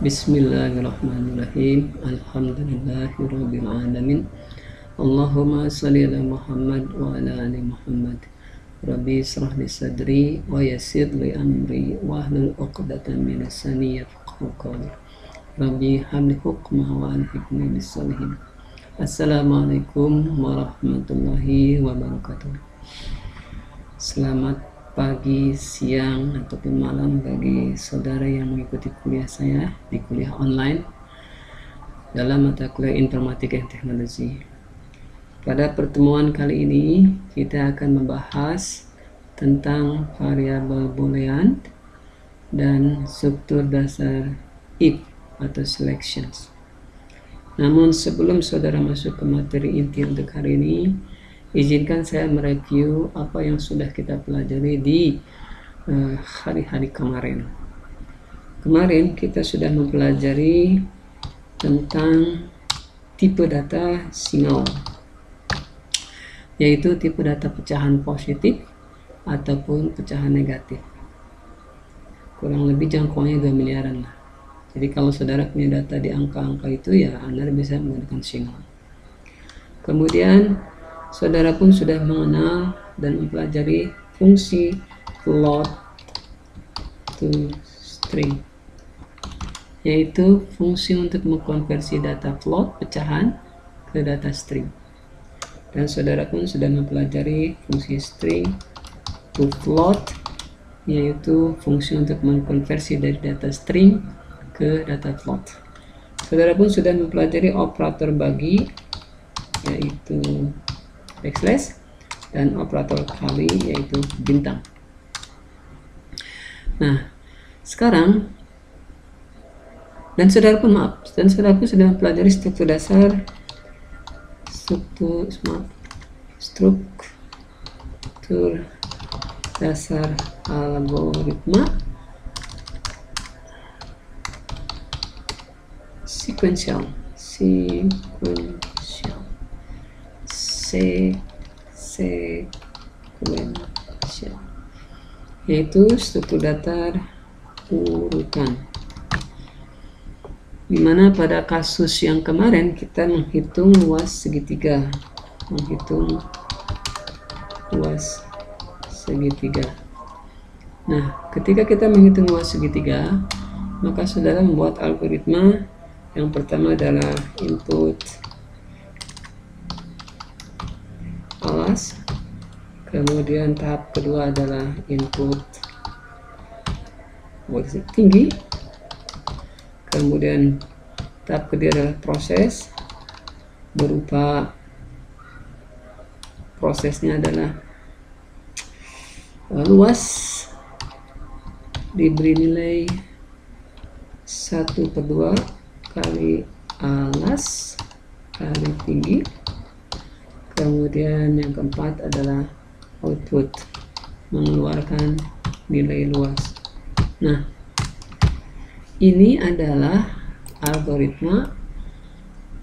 Bismillahirrahmanirrahim. Alhamdulillahirabbil alamin. Allahumma shalli ala Muhammad wa ala ali Muhammad. Rabbi shrah li sadri wa yassir li amri wahlul 'uqdatam min lisani yafqahu qawli. Rabbi habli hukma wa alhiqni bis sholihin. Assalamualaikum warahmatullahi wabarakatuh. Selamat pagi, siang, ataupun malam bagi saudara yang mengikuti kuliah saya di kuliah online dalam mata kuliah Informatika dan Teknologi. Pada pertemuan kali ini kita akan membahas tentang variabel boolean dan struktur dasar if atau selections. Namun sebelum saudara masuk ke materi inti untuk hari ini, izinkan saya mereview apa yang sudah kita pelajari di hari-hari kemarin. Kemarin kita sudah mempelajari tentang tipe data single, yaitu tipe data pecahan positif ataupun pecahan negatif. Kurang lebih jangkauannya 2 miliaran lah. Jadi kalau saudara punya data di angka-angka itu, ya Anda bisa menggunakan single. Kemudian saudara pun sudah mengenal dan mempelajari fungsi float to string, yaitu fungsi untuk mengkonversi data float pecahan ke data string. Dan saudara pun sudah mempelajari fungsi string to float, yaitu fungsi untuk mengkonversi dari data string ke data float. Saudara pun sudah mempelajari operator bagi, yaitu backslash, dan operator kali, yaitu bintang. Nah, sekarang saudara pun sudah mempelajari struktur dasar algoritma sequential, yaitu struktur datar urutan, dimana pada kasus yang kemarin kita menghitung luas segitiga, Nah, ketika kita menghitung luas segitiga, maka saudara membuat algoritma. Yang pertama adalah input alas, kemudian tahap kedua adalah input tinggi, kemudian tahap ketiga adalah proses, berupa prosesnya adalah luas diberi nilai 1/2 kali alas kali tinggi. Kemudian yang keempat adalah output, mengeluarkan nilai luas. Nah, ini adalah algoritma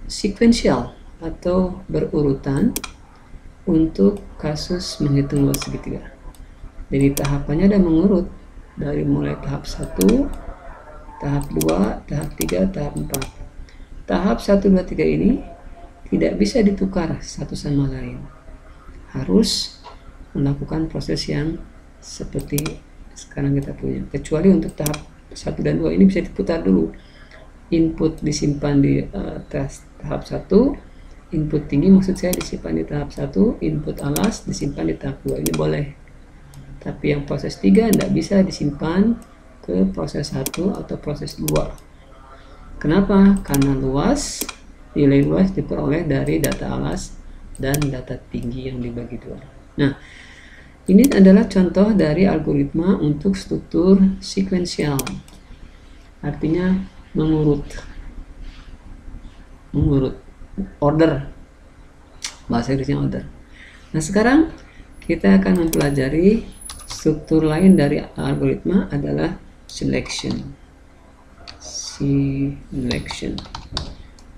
sequential atau berurutan untuk kasus menghitung luas segitiga. Jadi tahapannya ada mengurut dari mulai tahap 1, tahap 2, tahap 3, tahap 4. Tahap 1, 2, 3 ini tidak bisa ditukar satu sama lain. Harus melakukan proses yang seperti sekarang kita punya. Kecuali untuk tahap 1 dan 2 ini bisa diputar dulu. Input disimpan di tahap 1, input tinggi maksud saya disimpan di tahap 1, input alas disimpan di tahap 2. Ini boleh. Tapi yang proses 3 tidak bisa disimpan ke proses 1 atau proses 2. Kenapa? Karena nilai luas diperoleh dari data alas dan data tinggi yang dibagi 2. Nah, ini adalah contoh dari algoritma untuk struktur sequential, artinya mengurut, order, bahasa Inggrisnya order. Nah, sekarang kita akan mempelajari struktur lain dari algoritma adalah selection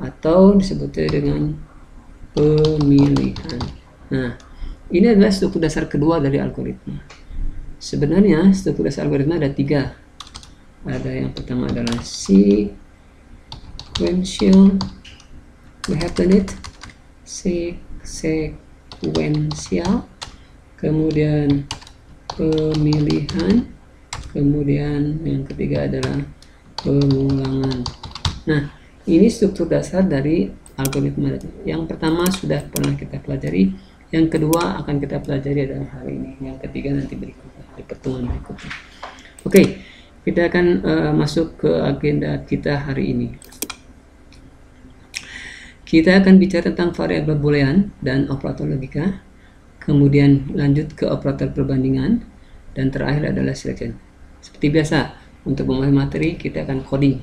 atau disebutnya dengan pemilihan. Nah, ini adalah struktur dasar kedua dari algoritma. Sebenarnya struktur dasar algoritma ada 3. Ada yang pertama adalah sequential, we have done it, sequential, kemudian pemilihan, kemudian yang ketiga adalah pengulangan. Nah, ini struktur dasar dari algoritma. Yang pertama sudah pernah kita pelajari, yang kedua akan kita pelajari adalah hari ini, yang ketiga nanti berikutnya, di pertemuan berikutnya. Oke, kita akan masuk ke agenda kita hari ini. Kita akan bicara tentang variabel boolean dan operator logika, kemudian lanjut ke operator perbandingan, dan terakhir adalah selection. Seperti biasa, untuk memulai materi kita akan coding.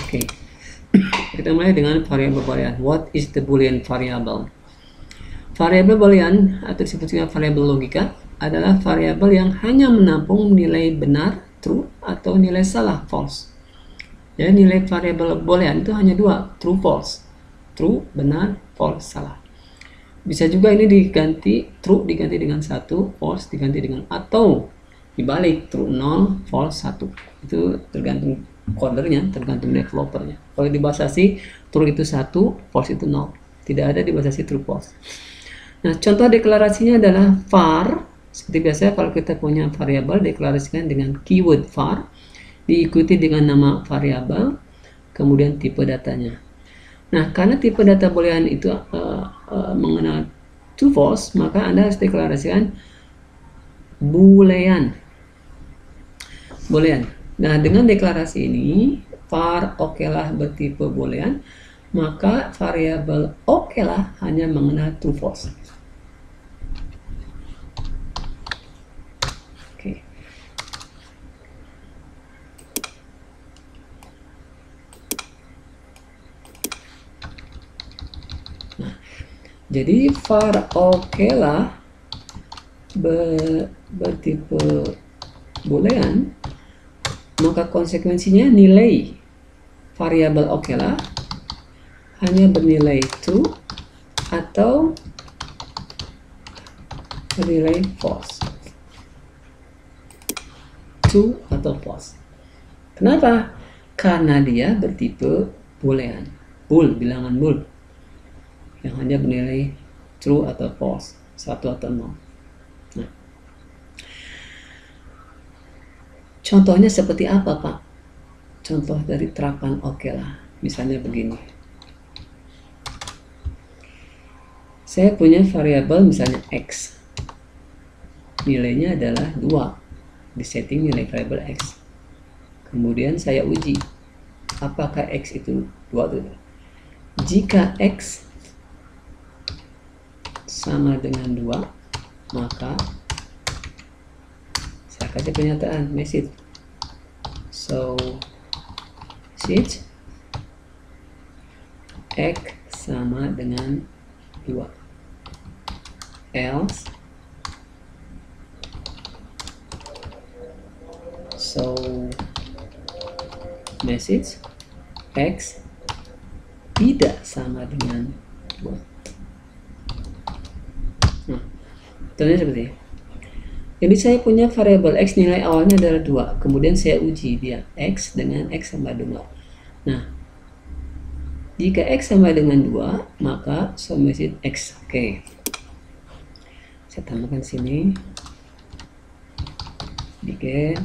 Oke, kita mulai dengan variabel boolean. What is the boolean variable? Variabel boolean atau disebut juga variabel logika adalah variabel yang hanya menampung nilai benar, true, atau nilai salah, false. Jadi nilai variabel boolean itu hanya dua, true, false. True, benar, false, salah. Bisa juga ini diganti, true diganti dengan 1, false diganti dengan, atau dibalik, true 0, false 1. Itu tergantung codernya, tergantung developernya. Kalau di bahasa C, true itu 1, false itu 0. Tidak ada di bahasa C true, false. Nah, contoh deklarasinya adalah var. Seperti biasa kalau kita punya variabel, deklarasikan dengan keyword var, diikuti dengan nama variabel, kemudian tipe datanya. Nah, karena tipe data boolean itu mengenal true false, maka Anda harus deklarasikan boolean. Nah, dengan deklarasi ini, var oke lah bertipe boolean, maka variabel oke lah hanya mengenal true false. Oke. Nah, jadi var oke lah bertipe boolean, maka konsekuensinya nilai variabel oke lah hanya bernilai true atau bernilai false. True atau false. Kenapa? Karena dia bertipe boolean, bilangan bool, yang hanya bernilai true atau false, 1 atau 0. Nah, contohnya seperti apa, Pak? Contoh dari terapan oke lah. Misalnya begini. Saya punya variabel misalnya x. Nilainya adalah 2. Disetting nilai variabel x. Kemudian saya uji. Apakah x itu 2? Jika x sama dengan 2, maka saya kasih pernyataan, message. So, message x sama dengan 2. Else, so message x tidak sama dengan 2. Nah, contohnya seperti ini. Jadi saya punya variabel x, nilai awalnya adalah 2, kemudian saya uji dia x dengan x sama 2. Nah, jika x sama dengan 2, maka so message x. Oke. Saya tambahkan sini. Bikin.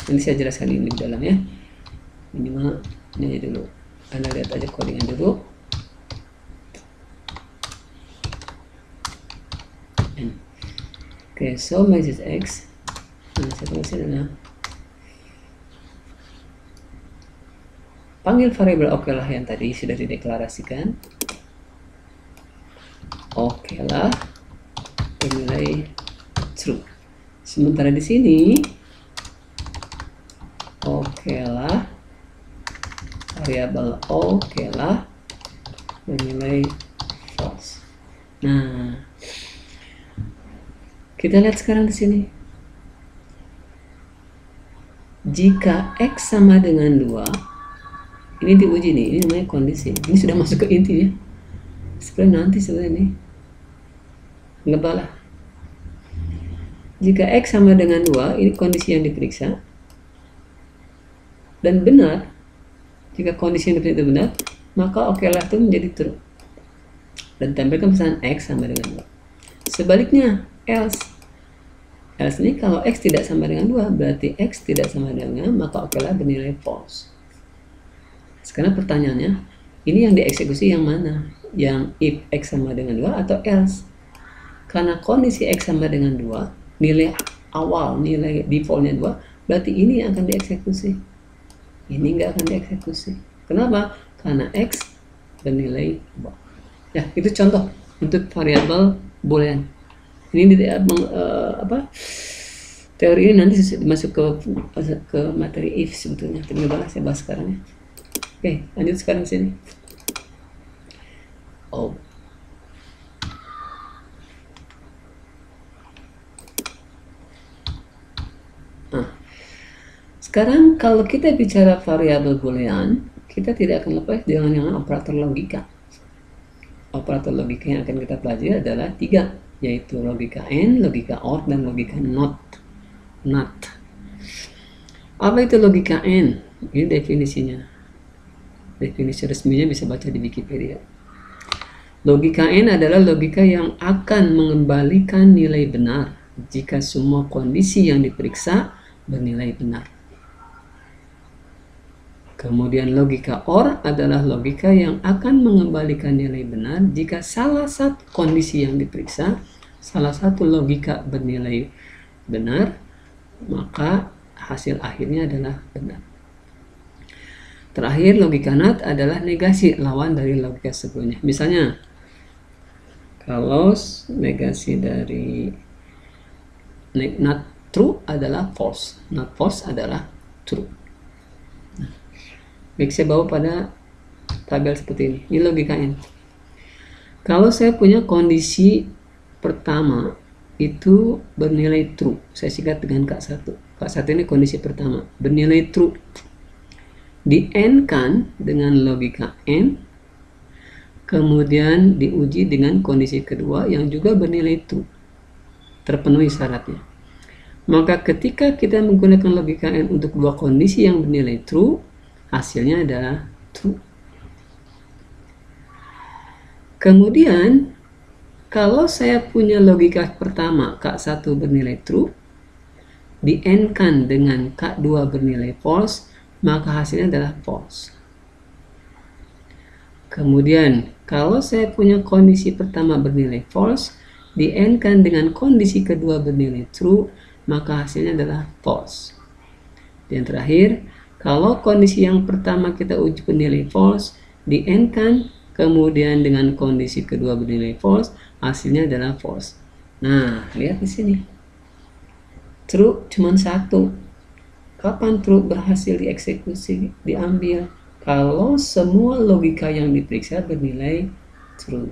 Nanti saya jelaskan ini di dalam ya. Minimal ini aja dulu. Anda lihat aja codingan dulu. Oke, so message x. Nah, saya tulisnya adalah panggil variabel oke lah yang tadi sudah dideklarasikan. Oke lah bernilai true. Sementara di sini oke lah variabel oke lah bernilai false. Nah, kita lihat sekarang di sini. Jika x sama dengan 2, ini diuji nih, ini namanya kondisi. Ini sudah masuk ke inti ya. Sebenarnya nanti ini ngebalah. Jika x sama dengan 2, ini kondisi yang diperiksa. dan benar, jika kondisi yang itu benar, maka oke lah itu menjadi true dan tampilkan pesan X sama dengan 2. Sebaliknya, else ini kalau X tidak sama dengan 2, berarti X tidak sama dengan, maka oke lah bernilai false. Sekarang pertanyaannya, ini yang dieksekusi yang mana? Yang if X sama dengan 2 atau else? Karena kondisi X sama dengan 2, nilai awal, nilai defaultnya 2, berarti ini yang akan dieksekusi. Ini nggak akan dieksekusi. Kenapa? Karena X bernilai 2. Ya, itu contoh untuk variabel boolean. Ini teori ini nanti masuk ke materi if sebetulnya. Tapi saya bahas sekarang ya. Oke, lanjut sekarang sini. Sekarang kalau kita bicara variabel boolean, kita tidak akan lepas dengan operator logika. Operator logika yang akan kita pelajari adalah 3, yaitu logika AND, logika OR, dan logika NOT. Apa itu logika AND? Ini definisinya. Definisi resminya bisa baca di Wikipedia. Logika AND adalah logika yang akan mengembalikan nilai benar jika semua kondisi yang diperiksa bernilai benar. Kemudian logika OR adalah logika yang akan mengembalikan nilai benar jika salah satu kondisi yang diperiksa, salah satu logika bernilai benar, maka hasil akhirnya adalah benar. Terakhir, logika NOT adalah negasi, lawan dari logika sebelumnya. Misalnya, kalau negasi dari not true adalah false, not false adalah true. Baik, saya bawa pada tabel seperti ini. Ini logika N. Kalau saya punya kondisi pertama itu bernilai true, saya singkat dengan K1. K1 ini kondisi pertama, bernilai true. Di N kan dengan logika N, kemudian diuji dengan kondisi kedua yang juga bernilai true, terpenuhi syaratnya. Maka ketika kita menggunakan logika N untuk dua kondisi yang bernilai true, hasilnya adalah true. Kemudian, kalau saya punya logika pertama, K1 bernilai true, di N-kan dengan K2 bernilai false, maka hasilnya adalah false. Kemudian, kalau saya punya kondisi pertama bernilai false, di N-kan dengan kondisi kedua bernilai true, maka hasilnya adalah false. Dan terakhir, kalau kondisi yang pertama kita uji bernilai false, di N-kan, kemudian dengan kondisi kedua bernilai false, hasilnya adalah false. Nah, lihat di sini. True cuma satu. Kapan true berhasil dieksekusi, diambil? Kalau semua logika yang diperiksa bernilai true.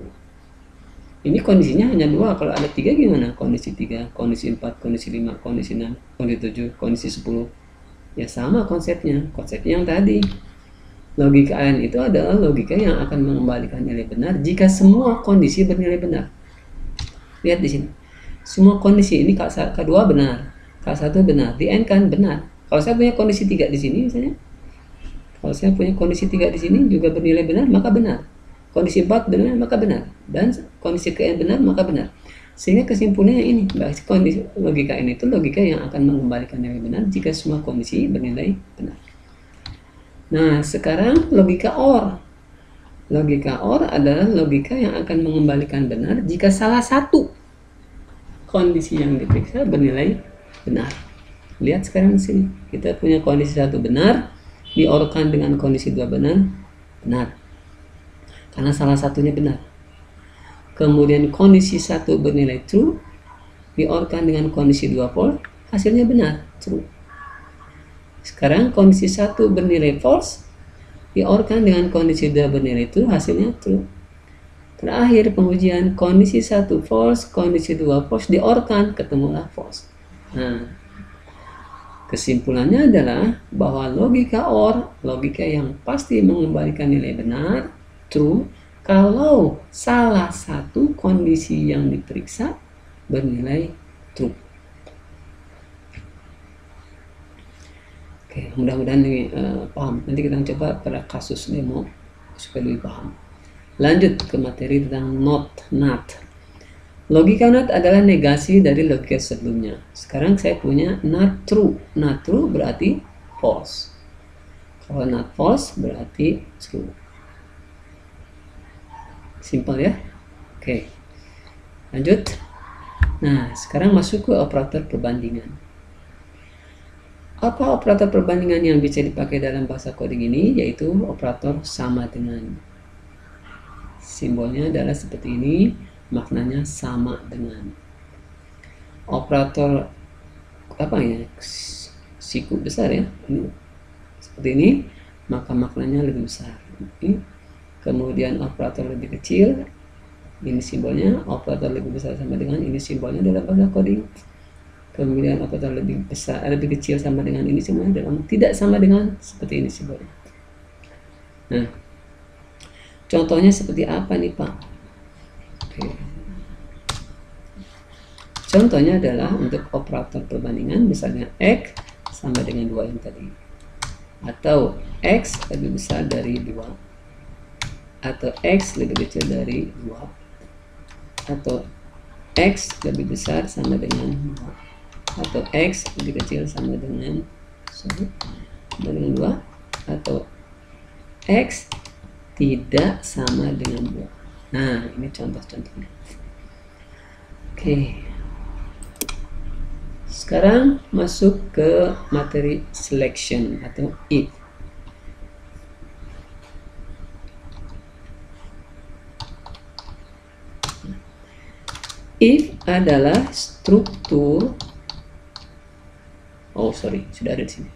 Ini kondisinya hanya 2. Kalau ada 3 gimana? Kondisi 3, kondisi 4, kondisi 5, kondisi 6, kondisi 7, kondisi 10. Ya sama konsepnya yang tadi. Logika AND itu adalah logika yang akan mengembalikan nilai benar jika semua kondisi bernilai benar. Lihat di sini. Semua kondisi ini K2 benar, K1 benar, di N kan benar. Kalau saya punya kondisi 3 di sini misalnya, kalau saya punya kondisi 3 di sini juga bernilai benar, maka benar. Kondisi 4 benar, maka benar. Dan kondisi ke N benar, maka benar. Sehingga kesimpulannya ini, kondisi logika ini itu logika yang akan mengembalikan nilai benar jika semua kondisi bernilai benar. Nah, sekarang logika OR. Logika OR adalah logika yang akan mengembalikan benar jika salah satu kondisi yang diperiksa bernilai benar. Lihat sekarang di sini, kita punya kondisi 1 benar, di-OR-kan dengan kondisi 2 benar. Karena salah satunya benar. Kemudian kondisi 1 bernilai true, di-OR-kan dengan kondisi 2 false, hasilnya benar, true. Sekarang kondisi 1 bernilai false, di-OR-kan dengan kondisi 2 bernilai true, hasilnya true. Terakhir pengujian, kondisi 1 false, kondisi 2 false, di-OR-kan, ketemulah false. Nah, kesimpulannya adalah bahwa logika OR, logika yang pasti mengembalikan nilai benar, true, kalau salah satu kondisi yang diperiksa bernilai true. Oke, mudah-mudahan ini paham. Nanti kita coba pada kasus demo supaya lebih paham. Lanjut ke materi tentang not. Logika not adalah negasi dari logika sebelumnya. Sekarang saya punya not true. Not true berarti false. Kalau not false berarti true. Simpel ya. Oke. Lanjut. Nah, sekarang masuk ke operator perbandingan. Apa operator perbandingan yang bisa dipakai dalam bahasa coding ini? Yaitu operator sama dengan. Simbolnya adalah seperti ini, maknanya sama dengan. Operator apa ya? Siku besar ya. Ini seperti ini, maka maknanya lebih besar. Kemudian operator lebih kecil, ini simbolnya. Operator lebih besar sama dengan, ini simbolnya dalam bahasa coding. Kemudian operator lebih besar, lebih kecil sama dengan ini semuanya, dalam tidak sama dengan, seperti ini simbolnya. Nah, contohnya seperti apa nih Pak? Oke. Contohnya adalah untuk operator perbandingan, misalnya X sama dengan 2 yang tadi, atau X lebih besar dari 2, atau X lebih kecil dari 2, atau X lebih besar sama dengan 2, atau X lebih kecil sama dengan 2, atau X tidak sama dengan 2. Nah, ini contoh-contohnya. Oke. Sekarang masuk ke materi selection atau if. If adalah struktur. Sudah ada di sini.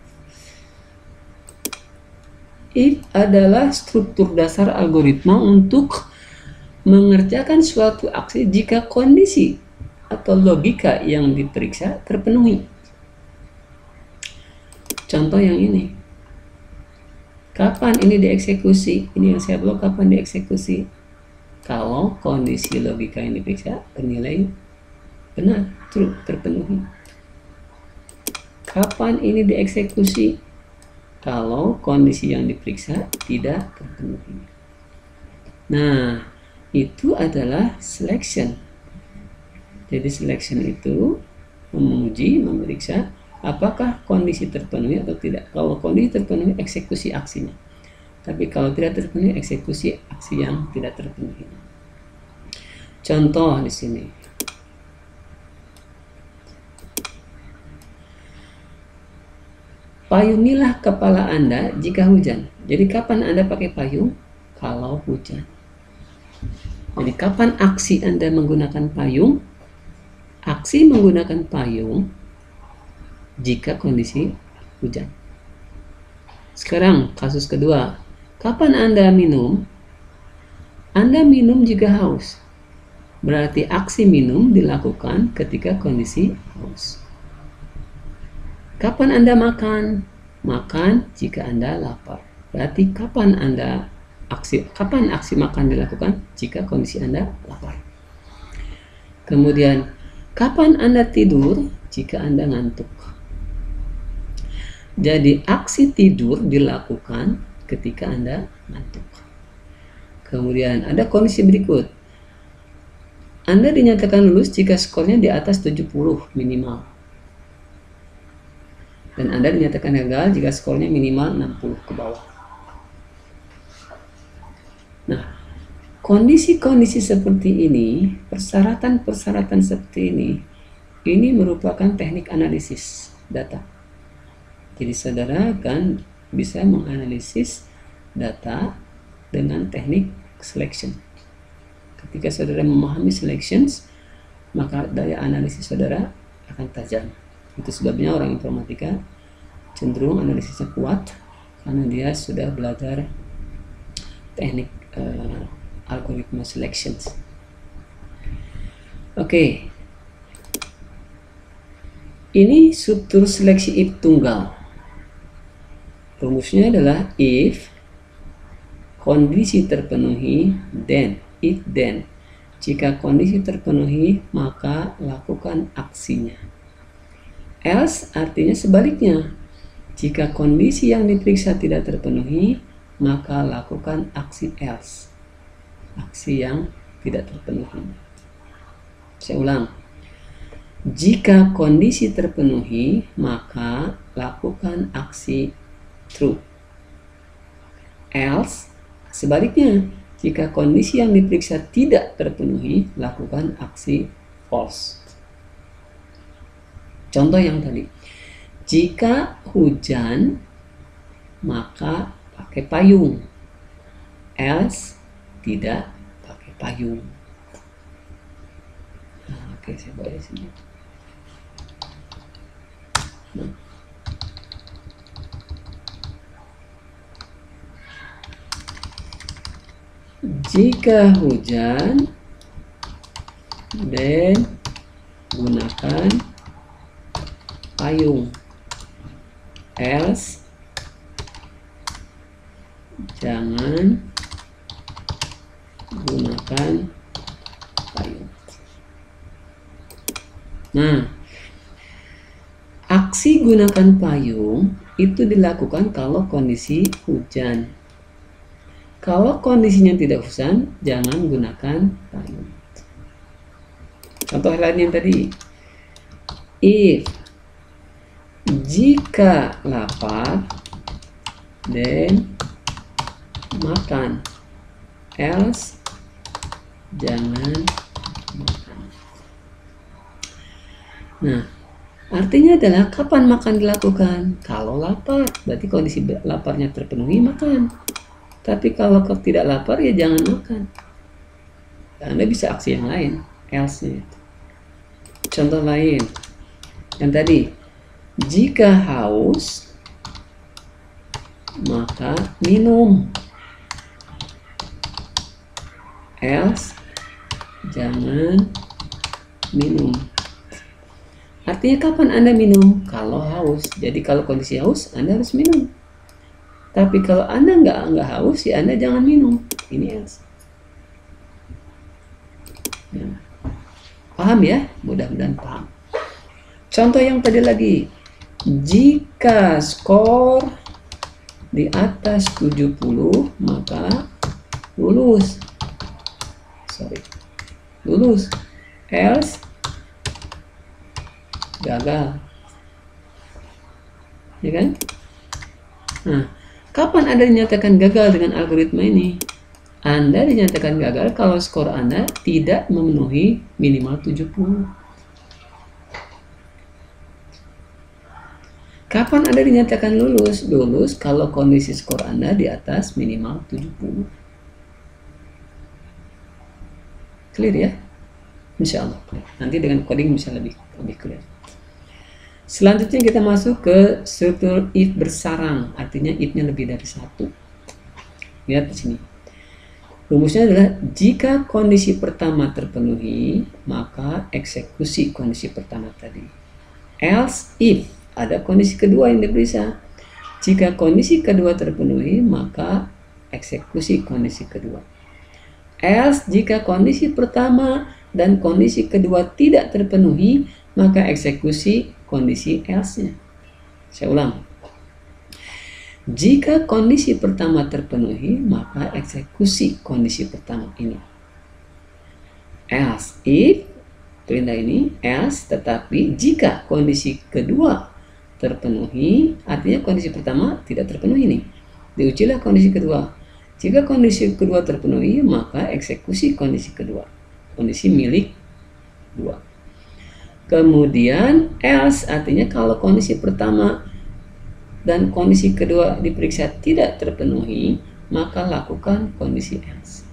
If adalah struktur dasar algoritma untuk mengerjakan suatu aksi jika kondisi atau logika yang diperiksa terpenuhi. Contoh yang ini. Kapan ini dieksekusi? Ini yang saya blok, kapan dieksekusi? Kalau kondisi logika yang diperiksa bernilai benar, true, terpenuhi. Kapan ini dieksekusi? Kalau kondisi yang diperiksa tidak terpenuhi. Nah, itu adalah selection. Jadi selection itu menguji, memeriksa apakah kondisi terpenuhi atau tidak. Kalau kondisi terpenuhi, eksekusi aksinya. Tapi kalau tidak terpenuhi, eksekusi aksi yang tidak terpenuhi. Contoh di sini. Payungilah kepala Anda jika hujan. Jadi kapan Anda pakai payung? Kalau hujan. Jadi kapan aksi Anda menggunakan payung? Aksi menggunakan payung jika kondisi hujan. Sekarang kasus kedua. Kapan Anda minum? Anda minum jika haus. Berarti aksi minum dilakukan ketika kondisi haus. Kapan Anda makan? Makan jika Anda lapar. Berarti kapan aksi makan dilakukan? Jika kondisi Anda lapar. Kemudian, kapan Anda tidur? Jika Anda ngantuk. Jadi aksi tidur dilakukan ketika Anda ngantuk. Kemudian ada kondisi berikut. Anda dinyatakan lulus jika skornya di atas 70 minimal. Dan Anda dinyatakan gagal jika skornya minimal 60 ke bawah. Nah, kondisi-kondisi seperti ini, persyaratan-persyaratan seperti ini merupakan teknik analisis data. Jadi saudara kan bisa menganalisis data dengan teknik selection. Ketika saudara memahami selections, maka daya analisis saudara akan tajam. Itu sebabnya orang informatika cenderung analisisnya kuat karena dia sudah belajar teknik algoritma selections. Oke. Ini struktur seleksi if tunggal. Rumusnya adalah if kondisi terpenuhi, then, if then. Jika kondisi terpenuhi, maka lakukan aksinya. Else artinya sebaliknya. Jika kondisi yang diperiksa tidak terpenuhi, maka lakukan aksi else. Aksi yang tidak terpenuhi. Saya ulang. Jika kondisi terpenuhi, maka lakukan aksi true. Else, sebaliknya, jika kondisi yang diperiksa tidak terpenuhi, lakukan aksi false. Contoh yang tadi. Jika hujan, maka pakai payung. Else, tidak pakai payung. Nah, oke, saya bawa di sini. Nah. Jika hujan, then gunakan payung. Else, jangan gunakan payung. Nah, aksi gunakan payung itu dilakukan kalau kondisi hujan. Kalau kondisinya tidak hujan, jangan gunakan payung. Contoh lain yang tadi. If, jika lapar, then makan. Else, jangan makan. Nah, artinya adalah kapan makan dilakukan? Kalau lapar, berarti kondisi laparnya terpenuhi, makan. Tapi kalau tidak lapar, ya jangan makan. Anda bisa aksi yang lain, else-nya. Contoh lain, yang tadi, jika haus, maka minum. Else, jangan minum. Artinya kapan Anda minum? Kalau haus. Jadi kalau kondisi haus, Anda harus minum. Tapi kalau Anda nggak haus, ya Anda jangan minum. Ini else. Ya. Paham ya? Mudah-mudahan paham. Contoh yang tadi lagi. Jika skor di atas 70, maka lulus. Lulus. Else, gagal. Ya kan? Nah, kapan Anda dinyatakan gagal dengan algoritma ini? Anda dinyatakan gagal kalau skor Anda tidak memenuhi minimal 70. Kapan Anda dinyatakan lulus? Lulus kalau kondisi skor Anda di atas minimal 70. Clear ya? Insya Allah. Nanti dengan coding bisa lebih clear. Selanjutnya kita masuk ke struktur if bersarang, artinya if-nya lebih dari satu. Lihat di sini. Rumusnya adalah jika kondisi pertama terpenuhi, maka eksekusi kondisi pertama tadi. Else if ada kondisi kedua yang diperiksa. Jika kondisi kedua terpenuhi, maka eksekusi kondisi kedua. Else jika kondisi pertama dan kondisi kedua tidak terpenuhi, maka eksekusi kondisi else-nya. Saya ulang. Jika kondisi pertama terpenuhi, maka eksekusi kondisi pertama ini. Else if, perintah ini else, tetapi jika kondisi kedua terpenuhi, artinya kondisi pertama tidak terpenuhi nih. Diujilah kondisi kedua. Jika kondisi kedua terpenuhi, maka eksekusi kondisi kedua. Kondisi milik 2. Kemudian else artinya kalau kondisi pertama dan kondisi kedua diperiksa tidak terpenuhi, maka lakukan kondisi else.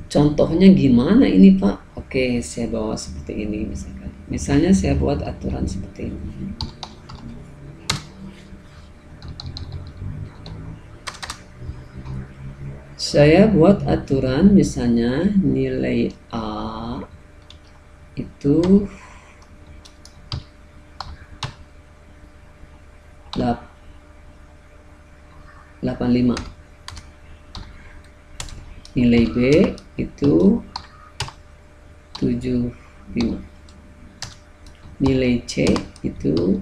Contohnya gimana ini Pak? Oke, saya bawa seperti ini misalkan. Misalnya saya buat aturan seperti ini. Saya buat aturan misalnya nilai A itu 85. Nilai B itu 75. nilai C itu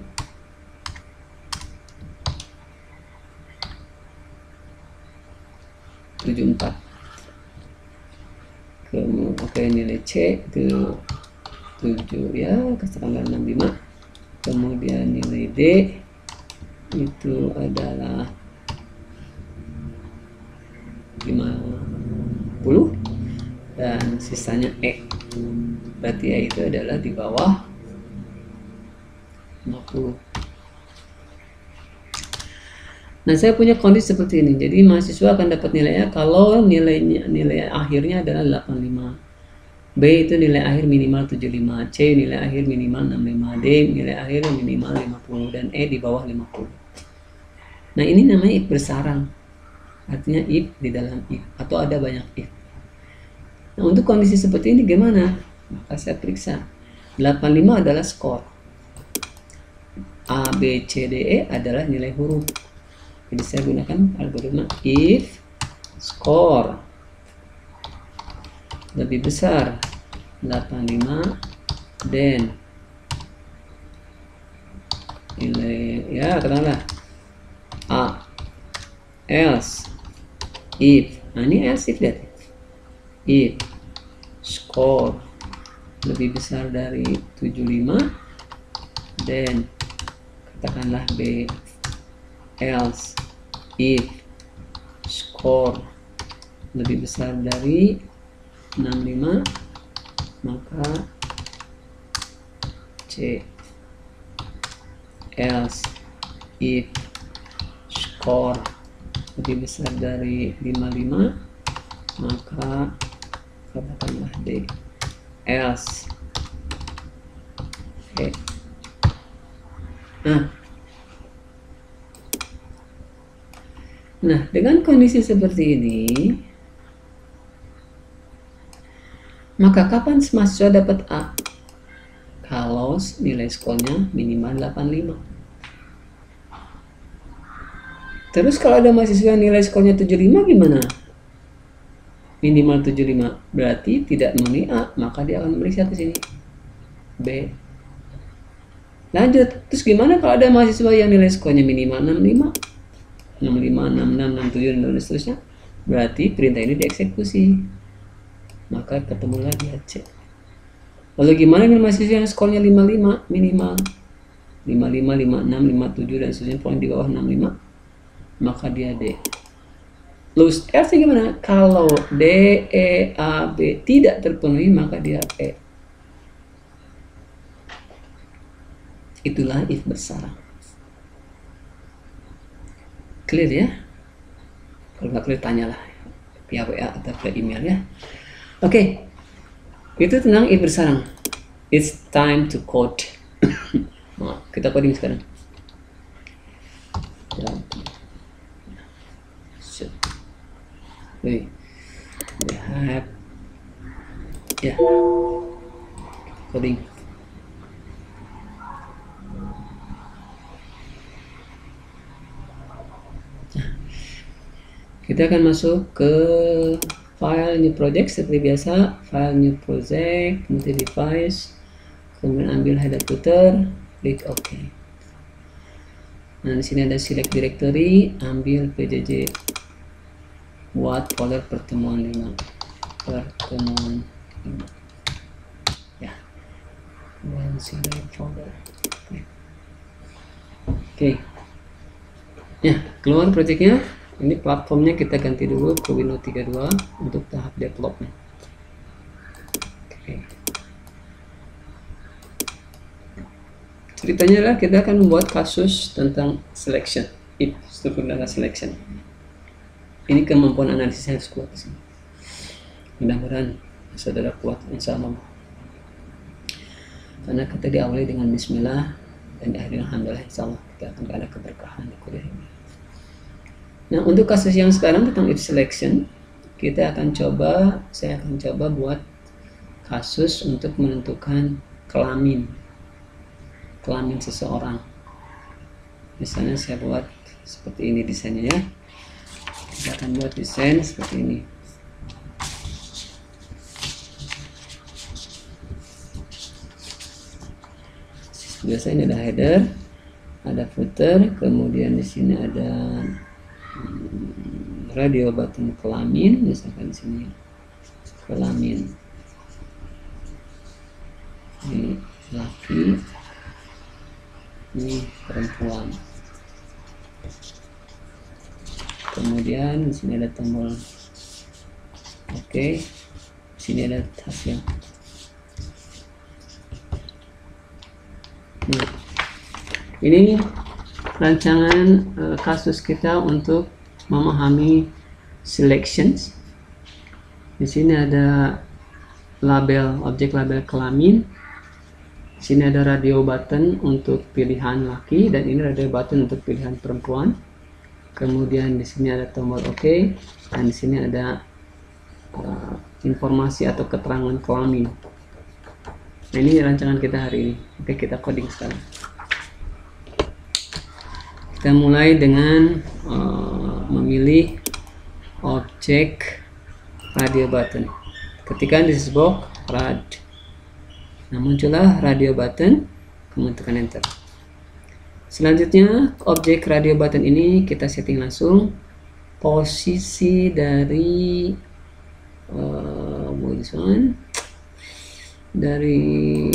Oke, nilai C itu 7 ya, katakanlah 65. Kemudian nilai D itu adalah 50 dan sisanya E. Berarti E itu adalah di bawah 50. Nah, saya punya kondisi seperti ini. Jadi mahasiswa akan dapat nilainya kalau nilai akhirnya adalah 85. B itu nilai akhir minimal 75, C nilai akhir minimal 65, D nilai akhir minimal 50 dan E di bawah 50. Nah, ini namanya if bersarang. Artinya if di dalam if atau ada banyak if. Nah, untuk kondisi seperti ini gimana? Maka saya periksa. 85 adalah skor. A, B, C, D, E adalah nilai huruf. Jadi saya gunakan algoritma if score lebih besar 85 dan nilai ya katakanlah A, else if. Nah, ini else if, lihat, if score lebih besar dari 75 dan katakanlah B, else if score lebih besar dari 65 maka C, else if score lebih besar dari 55 maka katakanlah D, else E. Nah, dengan kondisi seperti ini, maka kapan mahasiswa dapat A? Kalau nilai skornya minimal 85. Terus kalau ada mahasiswa nilai skornya 75 gimana? Minimal 75, berarti tidak memenuhi A, maka dia akan memeriksa ke sini. B. Lanjut, terus gimana kalau ada mahasiswa yang nilai skornya minimal 65? 65, 66, 67 dan seterusnya, berarti perintah ini dieksekusi, maka ketemu lagi C. Lalu gimana dengan mahasiswa yang skornya 55 minimal 55, 56, 57 dan seterusnya, poin di bawah 65, maka dia D. Lalu R gimana? Kalau D, E, A, B tidak terpenuhi maka dia E. Itulah if bersarang. Clear ya? Kalau nggak clear tanyalah via WA atau via email ya. Oke, itu tentang if bersarang. It's time to code. Nah, kita coding sekarang. We have coding. Kita akan masuk ke file new project seperti biasa, file new project, multi device, kemudian ambil header footer, klik OK. Nah, di sini ada select directory, ambil pjj buat folder pertemuan 5. Ya, dan select folder. Oke. Ya, keluar projectnya. Ini platformnya kita ganti dulu ke Windows 32 untuk tahap development. Oke. Ceritanya adalah kita akan membuat kasus tentang selection, if struktur data selection. Ini kemampuan analisis harus kuat sih. Mudah-mudahan saudara kuat, insya Allah. Karena kita diawali dengan Bismillah dan diakhiri dengan Alhamdulillah, insya Allah kita akan ada keberkahan di kuliah ini. Nah, untuk kasus yang sekarang tentang if selection, saya akan coba buat kasus untuk menentukan kelamin seseorang. Misalnya saya buat seperti ini desainnya ya. Kita akan buat desain seperti ini. Biasanya ada header, ada footer, kemudian di sini ada radio button kelamin, misalkan di sini kelamin ini laki, ini perempuan. Kemudian di sini ada tombol oke, di sini ada hasil. Nah, ini rancangan kasus kita untuk memahami selections. Di sini ada label, objek label kelamin. Di sini ada radio button untuk pilihan laki, dan ini radio button untuk pilihan perempuan. Kemudian di sini ada tombol OK, dan di sini ada informasi atau keterangan kelamin. Nah, ini rancangan kita hari ini. Oke, kita coding sekarang. Kita mulai dengan memilih objek radio button. Ketikkan di this box rad. Nah, muncullah radio button, kemudian tekan enter. Selanjutnya, objek radio button ini kita setting langsung posisi dari dari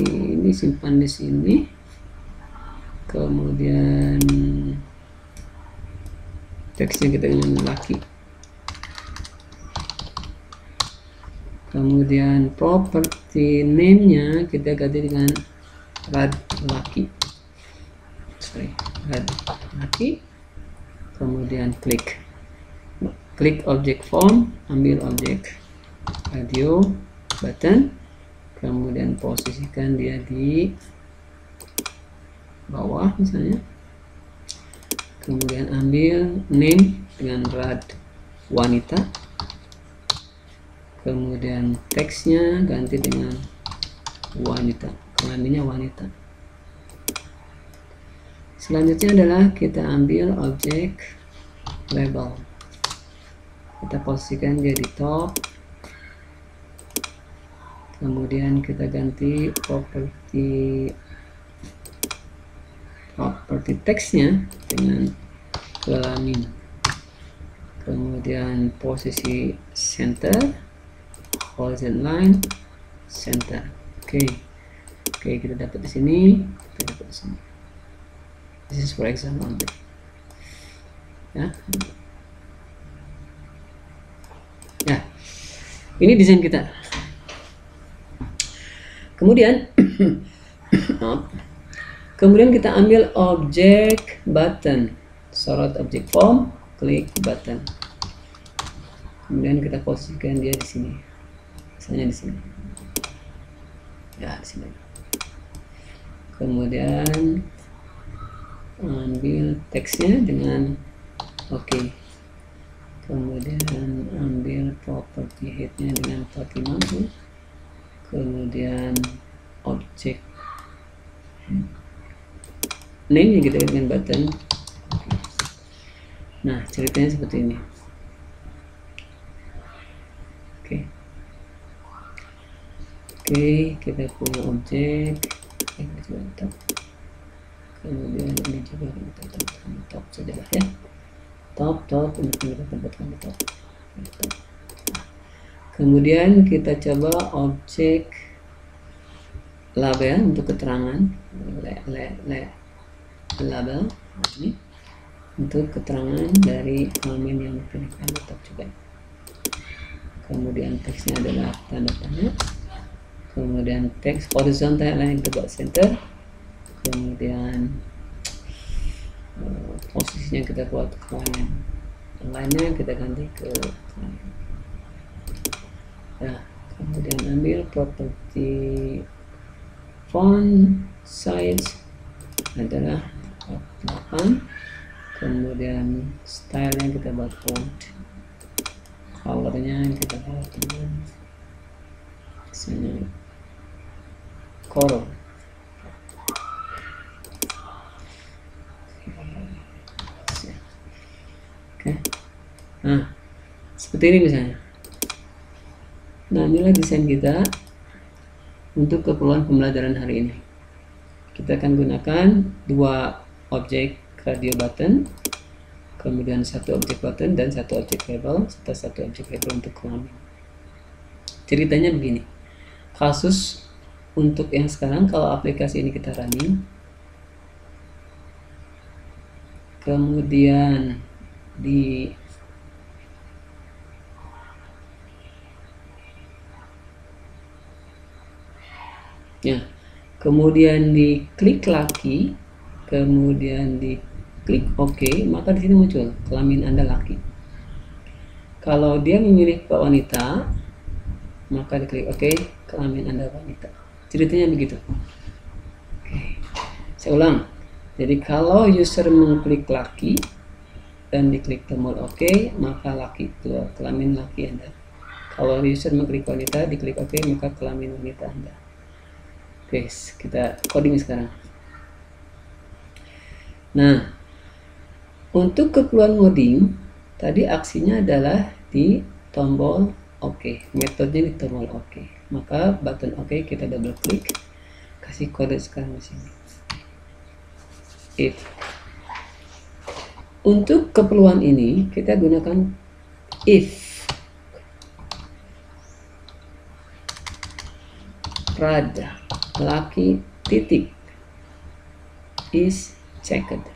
ini, simpan di sini. Kemudian teksnya kita dengan laki. Kemudian property name-nya kita ganti dengan rad laki. Rad laki. Kemudian klik objek form, ambil objek radio button, kemudian posisikan dia di bawah misalnya. Kemudian ambil name dengan rad wanita. Kemudian teksnya ganti dengan wanita, kelaminnya wanita. Selanjutnya adalah kita ambil objek label, kita posisikan dia di top. Kemudian kita ganti properti teksnya dengan kelamin. Kemudian posisi center, horizontal line, center. Oke, kita dapat di sini, kita dapat di sini. This is for example. Ya, ini desain kita. Kemudian kita ambil objek button, sorot objek form, klik button. Kemudian kita posisikan dia di sini, misalnya di sini. Ya, di sini. Kemudian ambil teksnya dengan OK. Kemudian ambil property headnya dengan 45. Kemudian objek name kita dengan button. Nah, ceritanya seperti ini. Oke, kita punya objek. Kemudian ini juga kita tempatkan di top saja lah ya. Top untuk kita tempatkan di top. Kemudian kita coba objek label untuk keterangan, label ini untuk keterangan dari kelamin yang dipilihkan, tetap juga. Kemudian teksnya adalah tanda tanya. Kemudian teks horizontal line kita buat center. Kemudian posisinya kita buat client, line-nya kita ganti ke client. Ya, kemudian ambil property font size adalah 8. Kemudian style-nya kita buat font, color-nya kita buat dengan misalnya coral. Nah, seperti ini misalnya. Nah, inilah desain kita untuk keperluan pembelajaran hari ini. kita akan gunakan dua objek radio button, kemudian satu objek button dan satu objek label, serta satu objek label untuk kelamin. Ceritanya begini, kasus untuk yang sekarang kalau aplikasi ini kita running, kemudian kemudian diklik laki, kemudian diklik OK, maka di sini muncul kelamin Anda laki. Kalau dia memilih wanita, maka diklik OK, kelamin Anda wanita. Ceritanya begitu. Oke, saya ulang. Jadi kalau user mengklik laki dan diklik tombol OK, maka laki keluar, kelamin laki Anda. Kalau user mengklik wanita, diklik OK, maka kelamin wanita Anda. Oke, kita coding sekarang. Nah, untuk keperluan ngoding, tadi aksinya adalah di tombol OK, metodenya di tombol OK. Maka button OK kita double klik, kasih kode sekarang di sini. If. Untuk keperluan ini kita gunakan if rad laki titik is checked.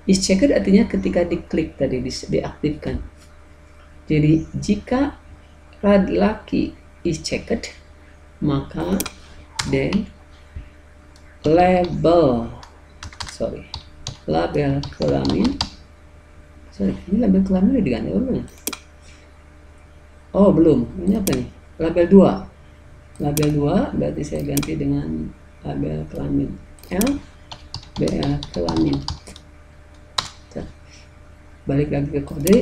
Is checked artinya ketika diklik tadi diaktifkan. Jadi jika rad laki is checked, maka then label kelamin, ini label kelamin udah diganti belum? Oh belum, ini apa nih? Label 2 berarti saya ganti dengan label kelamin LBL kelamin. Balik lagi ke kode,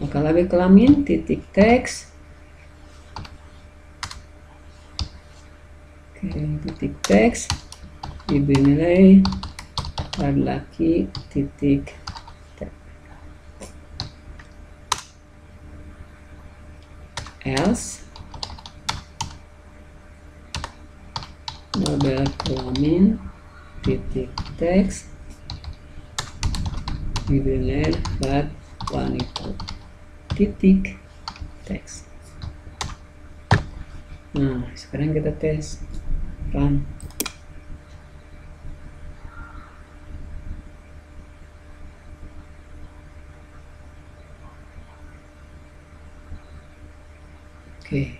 maka label kelamin titik teks, titik teks diberi nilai rad laki titik teks, else label kelamin titik teks diberi nilai rad wanita titik teks. Nah, sekarang kita tes run. Oke,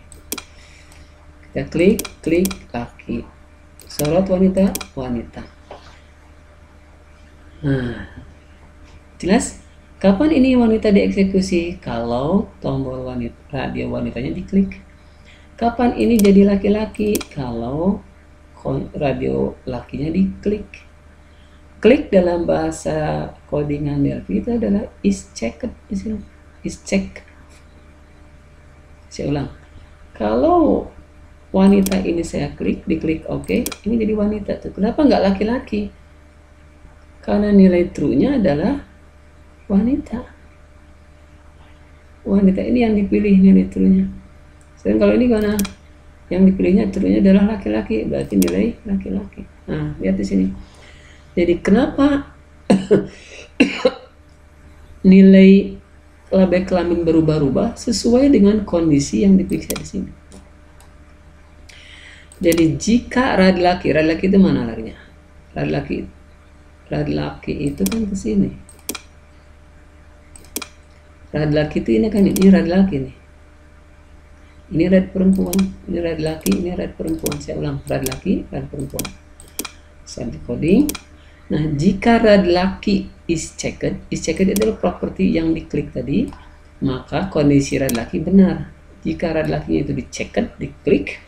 kita klik laki, sorot wanita. Nah, jelas? Kapan ini wanita dieksekusi? Kalau tombol radio wanitanya diklik. Kapan ini jadi laki-laki? Kalau radio lakinya diklik. Klik dalam bahasa codingan Delphi itu adalah is checked. Is checked. Saya ulang. Kalau wanita ini saya diklik OK, ini jadi wanita tuh. Kenapa nggak laki-laki? Karena nilai true-nya adalah wanita. Wanita ini yang dipilih nilai true-nya. Sedangkan kalau ini karena yang dipilihnya true-nya adalah laki-laki, berarti nilai laki-laki. Nah, lihat di sini. Jadi kenapa nilai label kelamin berubah-ubah sesuai dengan kondisi yang diperiksa di sini. Jadi jika rad laki itu mana larinya? Rad laki itu kan ke sini. Rad laki itu ini kan ini rad laki nih. Ini rad perempuan, ini rad laki, ini rad perempuan. Saya ulang, rad laki, rad perempuan. Saya coding. Nah, jika rad laki is checked adalah properti yang diklik tadi, maka kondisi rad laki benar. Jika rad lakinya itu diklik,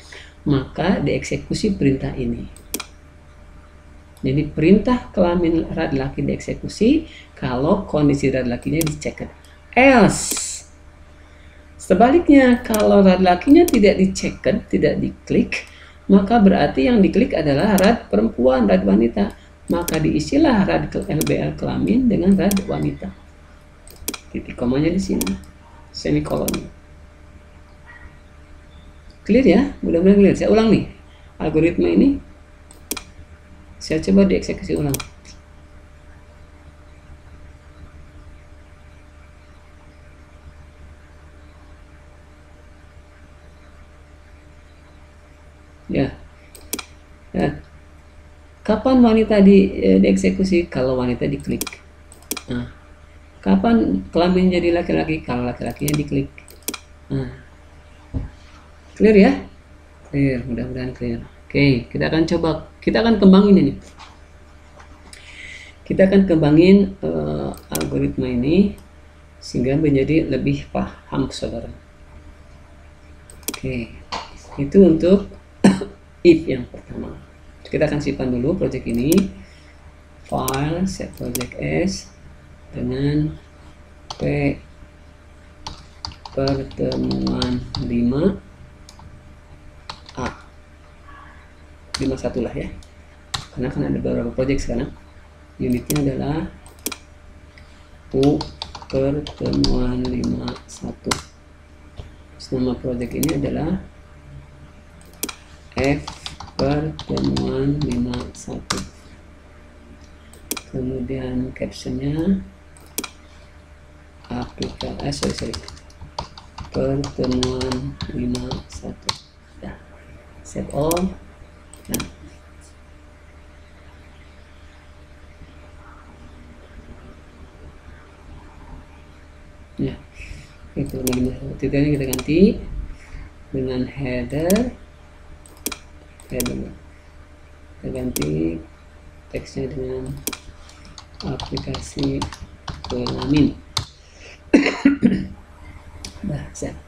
maka dieksekusi perintah ini. Jadi perintah kelamin rad laki dieksekusi kalau kondisi rad lakinya dicek. Else, sebaliknya kalau rad lakinya tidak dicek, tidak diklik, maka berarti yang diklik adalah rad perempuan, rad wanita. Maka diisilah rad LBL kelamin dengan rad wanita. Titik komanya di sini, semikolon. Clear ya? Mudah-mudahan clear. Saya ulang nih. algoritma ini saya coba dieksekusi ulang. Ya, ya. Kapan wanita dieksekusi? Kalau wanita diklik. Nah, kapan kelamin jadi laki-laki? Kalau laki-lakinya diklik. Nah, clear ya? Clear, mudah-mudahan clear. Oke, kita akan coba, kita akan kembangin ini. Kita akan kembangin algoritma ini sehingga menjadi lebih paham, saudara. Oke, itu untuk if yang pertama. Kita akan simpan dulu project ini, file set project S dengan P pertemuan 5A 51 lah ya, karena kan ada beberapa project sekarang. Unitnya adalah U pertemuan 51. Nama project ini adalah F pertemuan 51. Kemudian captionnya pertemuan 51. Nah, save all. Nah, ya, itu tujuannya kita ganti dengan header. Kita ganti teksnya dengan aplikasi kelamin. Nah, set.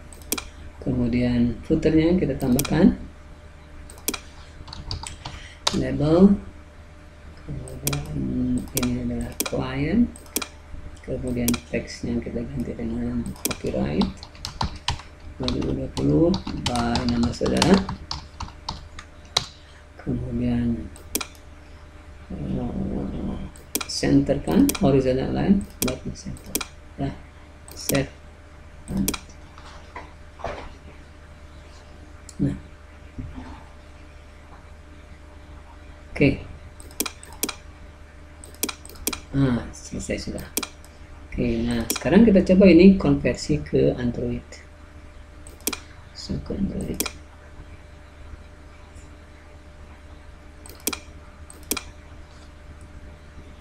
Kemudian footernya kita tambahkan label, kemudian ini adalah client, kemudian teksnya kita ganti dengan copyright 2020 by nama saudara, kemudian centerkan horizontal line button center. Nah, set. Nah, oke. Nah, selesai sudah. Oke, nah sekarang kita coba ini konversi ke Android. So, ke Android.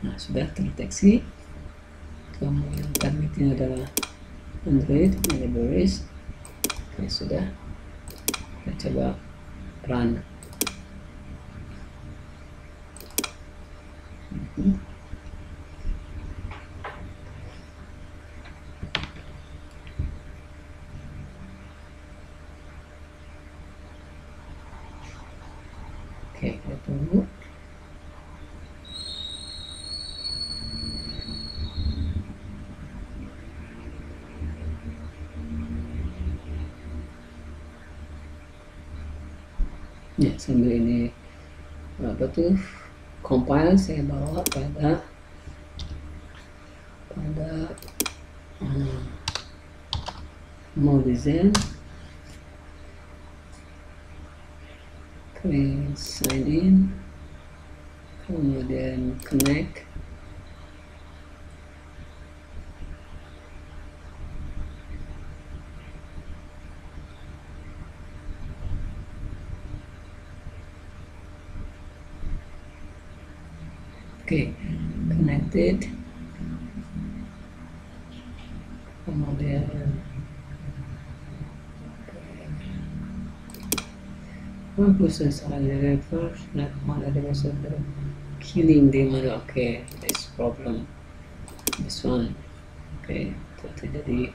Nah, sudah terdeteksi. Kemudian targetnya adalah Android libraries. Oke, sudah. Kita coba run. Oke, kita tunggu. Ya, sambil ini apa tuh compile, saya bawa pada mau design, klik sign in, kemudian connect. Oke, connected. Kemudian process I first, not one other was killing them. Okay, this problem, this one. Oke, itu jadi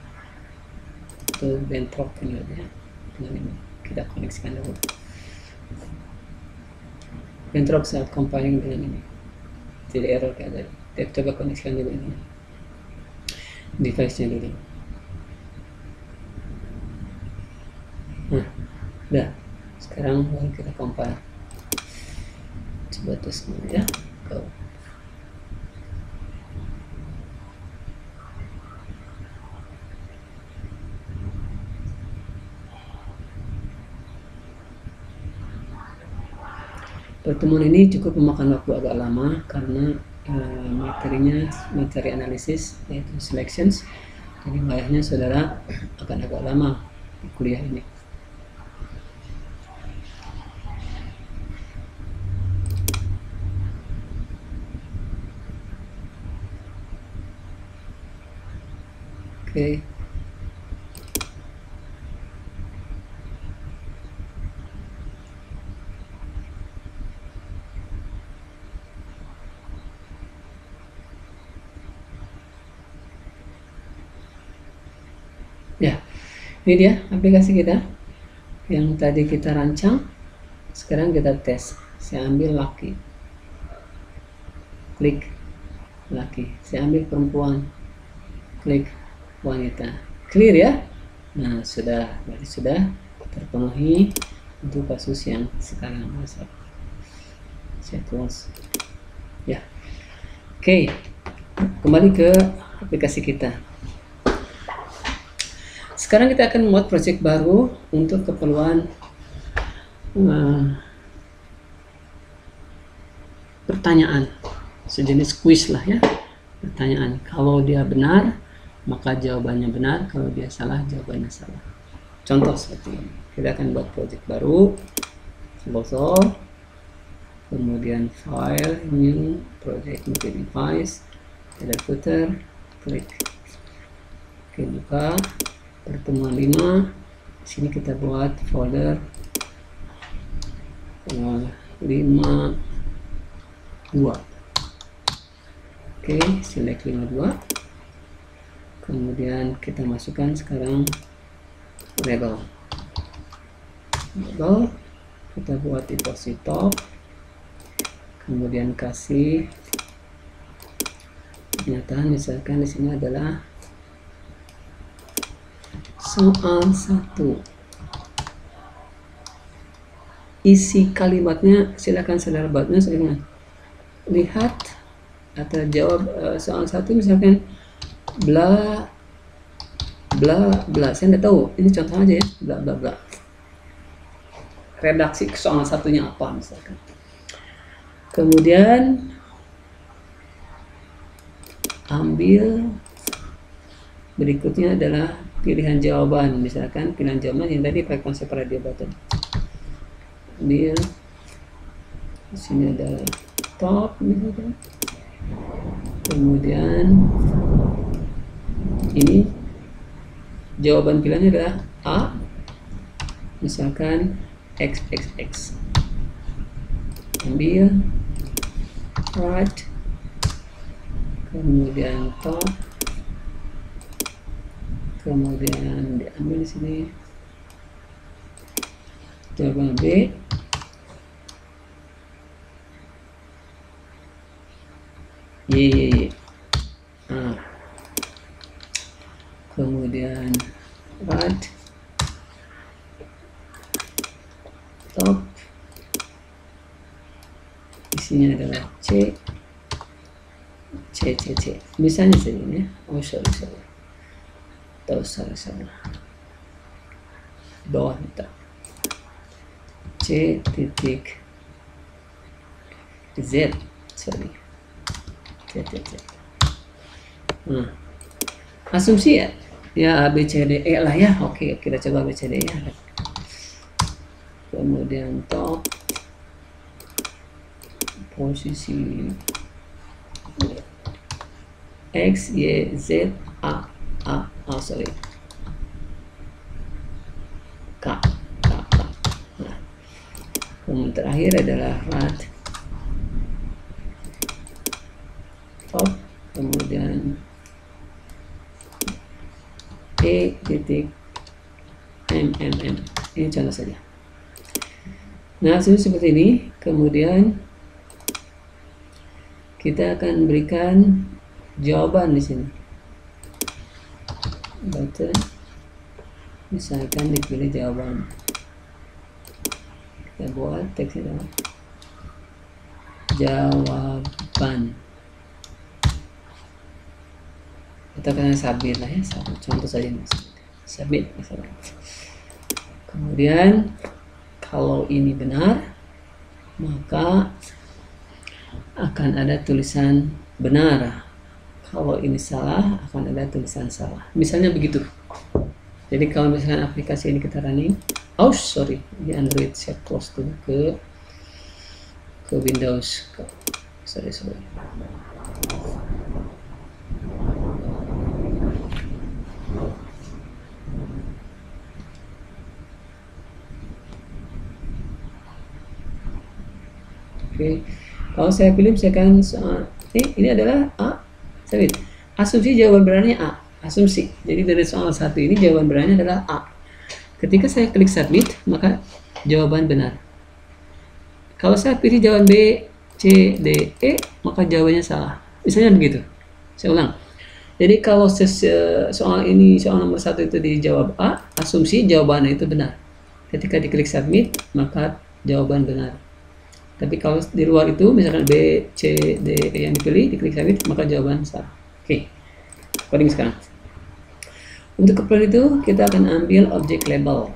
itu bentrok ya dengan ini. Kita koneksikan dulu. Bentrok saat compiling dengan ini. Jadi error kayak tadi. Kita coba koneksikan dulu ini device-nya dulu. Nah, udah. Sekarang mari kita compile. Coba tes dulu ya. Go. Pertemuan ini cukup memakan waktu agak lama karena materinya materi analisis yaitu selections, jadi wilayahnya saudara akan agak lama di kuliah ini. Oke. Ya, ini dia aplikasi kita yang tadi kita rancang. Sekarang kita tes. Saya ambil laki, klik laki. Saya ambil perempuan, klik wanita. Clear ya? Nah, berarti sudah terpenuhi untuk kasus yang sekarang. Saya close. Ya, oke. Kembali ke aplikasi kita. Sekarang kita akan membuat project baru untuk keperluan pertanyaan, sejenis quiz lah ya. Pertanyaan, kalau dia benar maka jawabannya benar, kalau dia salah jawabannya salah. Contoh seperti ini. Kita akan buat project baru, proposal, kemudian file, new, project, new device, ada footer, klik. Oke, buka pertemuan 5. Sini kita buat folder 52. Oke, select 52. Kemudian kita masukkan sekarang label. Kita buat di posisi top. Kemudian kasih pernyataan, misalkan di sini adalah soal 1. Isi kalimatnya silakan saudara buatnya dengan lihat atau jawab soal 1, misalkan bla bla bla. Saya tidak tahu, ini contoh aja ya, bla bla bla. Redaksi soal satunya apa misalkan. Kemudian ambil berikutnya adalah pilihan jawaban, misalkan pilihan jawaban yang tadi pakai konsep radio button. Ambil di sini adalah top misalkan. Kemudian ini jawaban pilihannya adalah A, misalkan XXX. Ambil right, kemudian top, kemudian diambil di sini jawaban B, Y. Kemudian right, top, isinya adalah C. Misalnya saja ini ya. Oh sorry. Bawah kita C titik Z, sorry. C. Asumsi ya A, B, C, D, E lah ya. Oke, kita coba B, C, D, E. Kemudian top, posisi X, Y, Z, A, sorry, K. Nah, kemudian terakhir adalah right, top, kemudian E titik M. Ini contoh saja. Nah, seperti ini. Kemudian kita akan berikan jawaban di sini. Button, misalkan dipilih jawaban. Kita buat teksnya jawaban. Kita akan submit lah ya, contoh saja submit misalkan. Kemudian kalau ini benar maka akan ada tulisan benar. Kalau ini salah, akan ada tulisan salah. Misalnya begitu. Jadi kalau misalkan aplikasi ini kita running, di Android saya close dulu ke Windows. Sorry. Oke, kalau saya pilih misalkan ini adalah A, saya asumsi jawaban benarnya A, asumsi. Jadi dari soal 1 ini jawaban benarnya adalah A. Ketika saya klik submit, maka jawaban benar. Kalau saya pilih jawaban B, C, D, E, maka jawabannya salah. Misalnya begitu. Saya ulang. Jadi kalau soal nomor 1 itu dijawab A, asumsi jawabannya itu benar. Ketika diklik submit, maka jawaban benar. Tapi kalau di luar itu, misalkan B, C, D, E yang dipilih, diklik submit, maka jawaban salah. Oke, coding sekarang. Untuk keperluan itu, kita akan ambil objek label.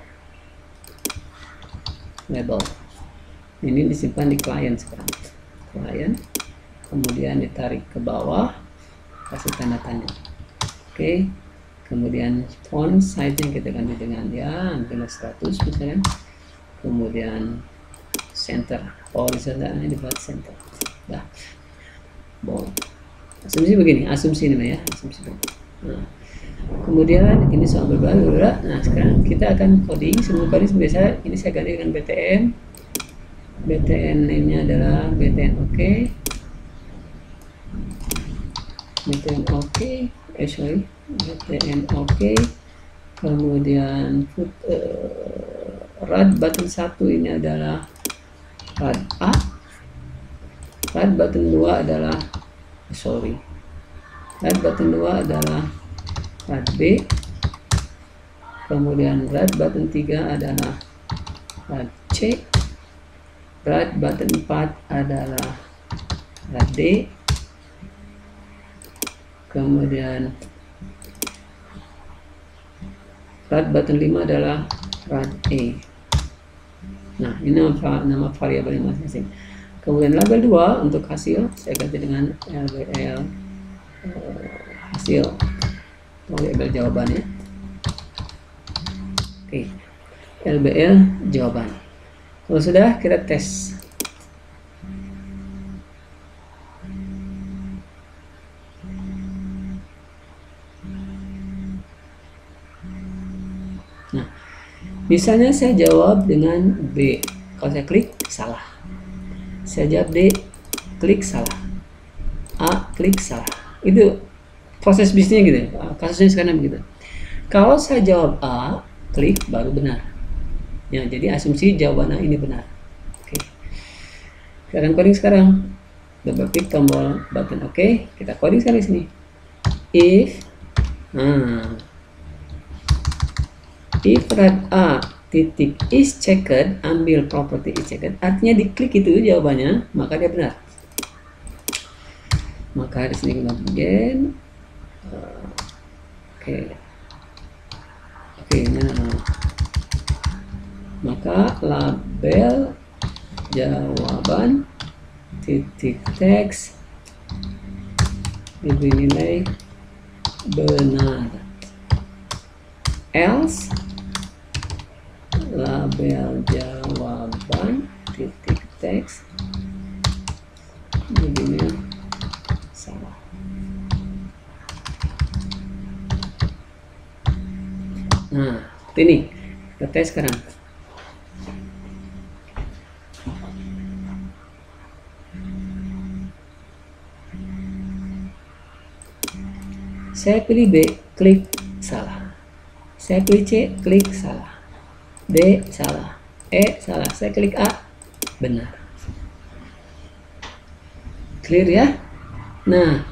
Ini disimpan di client sekarang. Client, kemudian ditarik ke bawah, kasih tanda tanya. Oke, kemudian font size-nya kita ganti dengan 100 misalnya. Kemudian center, horizontalnya dibuat center. Nah, asumsi begini, asumsi ini ya, asumsi begini. Nah, kemudian ini soal berbeda. Nah, sekarang kita akan coding. Sebelum coding biasa ini saya ganti dengan BTN. BTN name-nya adalah BTN OK. BTN OK. Kemudian rad button 1 ini adalah rad A. Rad button 2 adalah rad button 2 adalah rad B. Kemudian rad button 3 adalah rad C. Rad button 4 adalah rad D. Kemudian rad button 5 adalah rad E. Nah, ini nama variabel masing-masing. Kemudian label 2 untuk hasil saya ganti dengan LBL hasil, label jawabannya. Oke, LBL jawaban. Kalau sudah, kita tes. Nah, misalnya saya jawab dengan B. Kalau saya klik, salah. Saya jawab D, klik salah. A, klik salah. Itu proses bisnisnya gitu. Kasusnya sekarang begitu. Kalau saya jawab A, klik baru benar. Ya, jadi asumsi jawabannya ini benar. Oke. Kita akan coding sekarang. Double klik tombol button OK. Kita coding sekarang di sini. If rad A titik is checked, ambil property is checked, artinya diklik itu jawabannya, maka dia benar. Maka di sini kita begin. Maka label jawaban titik teks diberi nilai benar. Else label jawaban titik teks diberi salah. Nah, ini kita tes sekarang. Saya pilih B, klik salah. Saya pilih C, klik salah. D, salah. E, salah. Saya klik A, benar. Clear ya? Nah,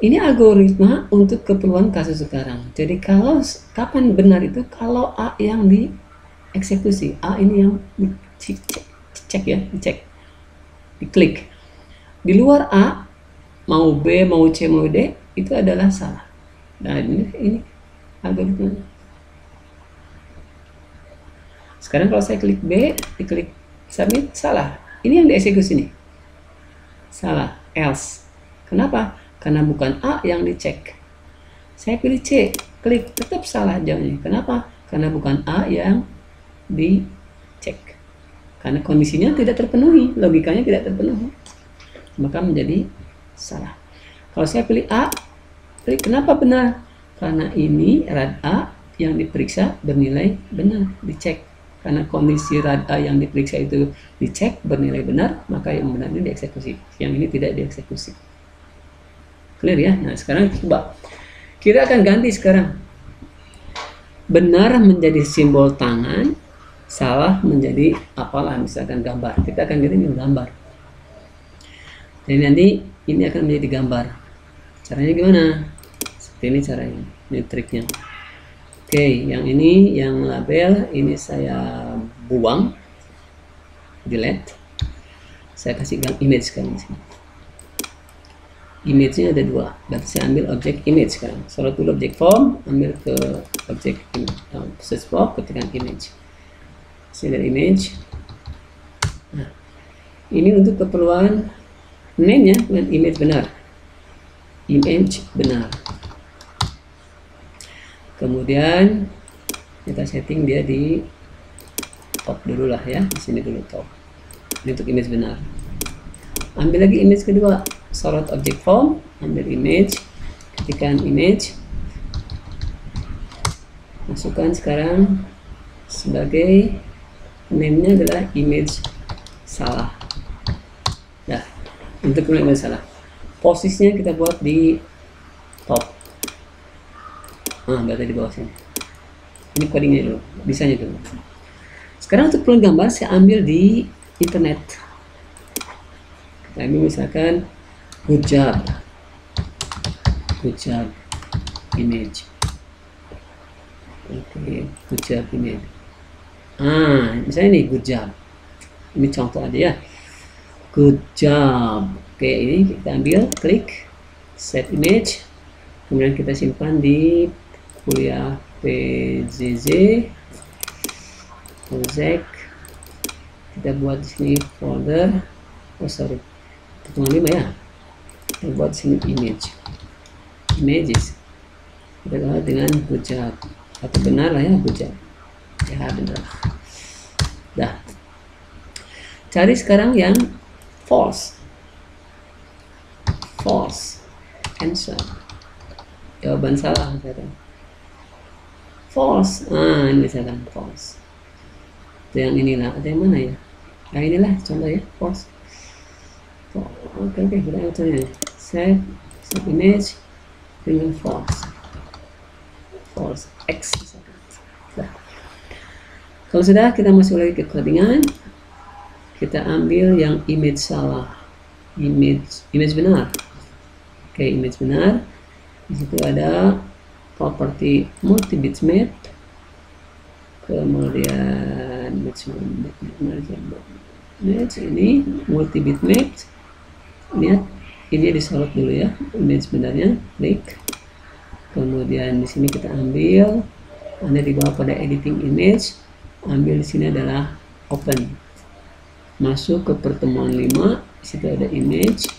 ini algoritma untuk keperluan kasus sekarang. Jadi kalau kapan benar itu kalau A yang dieksekusi, A ini yang dicek ya, diklik. Di luar A, mau B, mau C, mau D, itu adalah salah. Nah, ini algoritmanya. Sekarang kalau saya klik B, diklik submit, salah. ini yang dieksekusi nih. Salah, else. Kenapa? Karena bukan A yang dicek. Saya pilih C, klik, tetap salah jawabannya. Kenapa? Karena bukan A yang dicek. Karena kondisinya tidak terpenuhi, logikanya tidak terpenuhi. Maka menjadi salah. Kalau saya pilih A, klik, kenapa benar? Karena ini rad A yang diperiksa bernilai benar, dicek. Karena kondisi rad A yang diperiksa itu dicek bernilai benar, maka yang benar ini dieksekusi. Yang ini tidak dieksekusi. Clear ya? Nah sekarang coba kita akan ganti sekarang. Benar menjadi simbol tangan, salah menjadi apalah, misalkan gambar. Kita akan ganti gambar. Jadi nanti ini akan menjadi gambar. Caranya gimana? Seperti ini caranya. Ini triknya. Oke, yang ini yang label ini saya buang, delete. Saya kasih image sekarang di sini. Image-nya ada dua. Berarti saya ambil objek image sekarang. Sorot dulu objek form, ambil ke objek search box, ketikkan image. Saya dari image. Nah, ini untuk keperluan name-nya dengan image benar. Image benar. Kemudian kita setting dia di top dulu lah ya, di sini dulu top. Ini untuk image benar. Ambil lagi image kedua, sorot objek form, ambil image, ketikkan image, masukkan sekarang sebagai name-nya adalah image salah. Nah, untuk image salah, posisinya kita buat di top. Nah, berarti di bawah sini. Ini codingnya dulu, bisanya dulu. Sekarang untuk pelan gambar saya ambil di internet. Kita ambil misalkan good job image. Oke, good job image. Misalnya nih good job. Ini contoh aja ya. Good job. Oke, ini kita ambil, klik save image. Kemudian kita simpan di kuliah PJJ project. Kita buat di sini folder, pertemuan 5 ya. Kita buat di sini images. Kita buat dengan good job atau benar lah ya, good job ya, benar. Dah, cari sekarang yang false answer, jawaban salah misalkan false. Ini misalkan false. Itu yang inilah, ada yang mana ya? Nah inilah contoh ya, false. Oke, kita contohnya save image dengan false x misalkan. Nah, kalau sudah, kita masuk lagi ke codingan. Kita ambil yang image salah, image benar. Oke, image benar. Di situ ada property multi bitmap, kemudian image ini multi bitmap. Lihat, ini disorot dulu ya, image benarnya, klik. Kemudian di sini kita ambil, Anda di bawah pada editing image, ambil di sini adalah open. Masuk ke pertemuan 5, di situ ada image.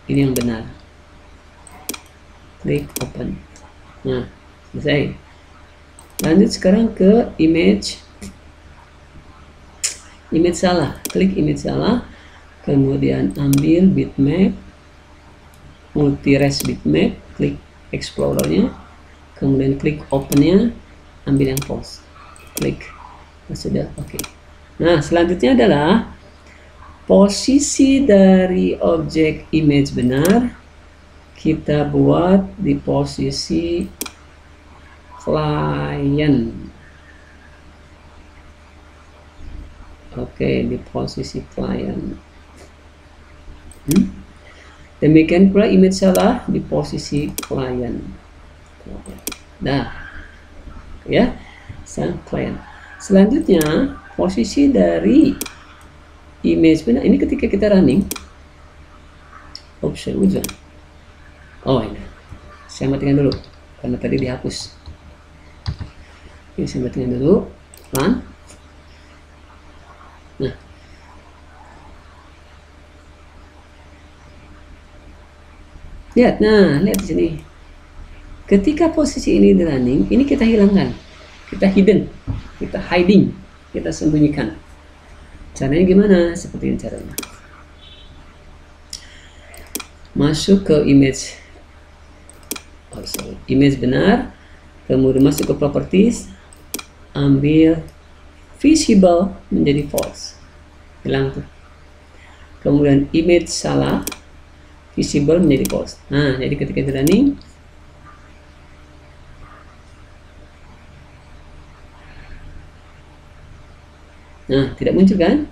Ini yang benar. Klik open. Nah, selesai. Lanjut sekarang ke image salah. Klik image salah. Kemudian ambil bitmap, multi-res bitmap, klik explorernya, kemudian klik opennya, ambil yang false, klik. Sudah, oke. Nah, selanjutnya adalah posisi dari objek image benar kita buat di posisi client. Oke, di posisi client. Demikian pula image salah di posisi client. Nah, ya, sang client. Selanjutnya, posisi dari image benar ini ketika kita running. Option ujung. Oh ini, saya matikan dulu karena tadi dihapus. Ini saya matikan dulu, run. Nah, Lihat, nah lihat di sini. Ketika posisi ini di running, ini kita hilangkan, kita hidden, kita hiding, kita sembunyikan. Caranya gimana? Seperti ini caranya. Masuk ke image, image benar, kemudian masuk ke properties, ambil visible menjadi false, hilang tuh. Kemudian image salah, visible menjadi false. Nah, jadi ketika itu running, nah tidak muncul kan?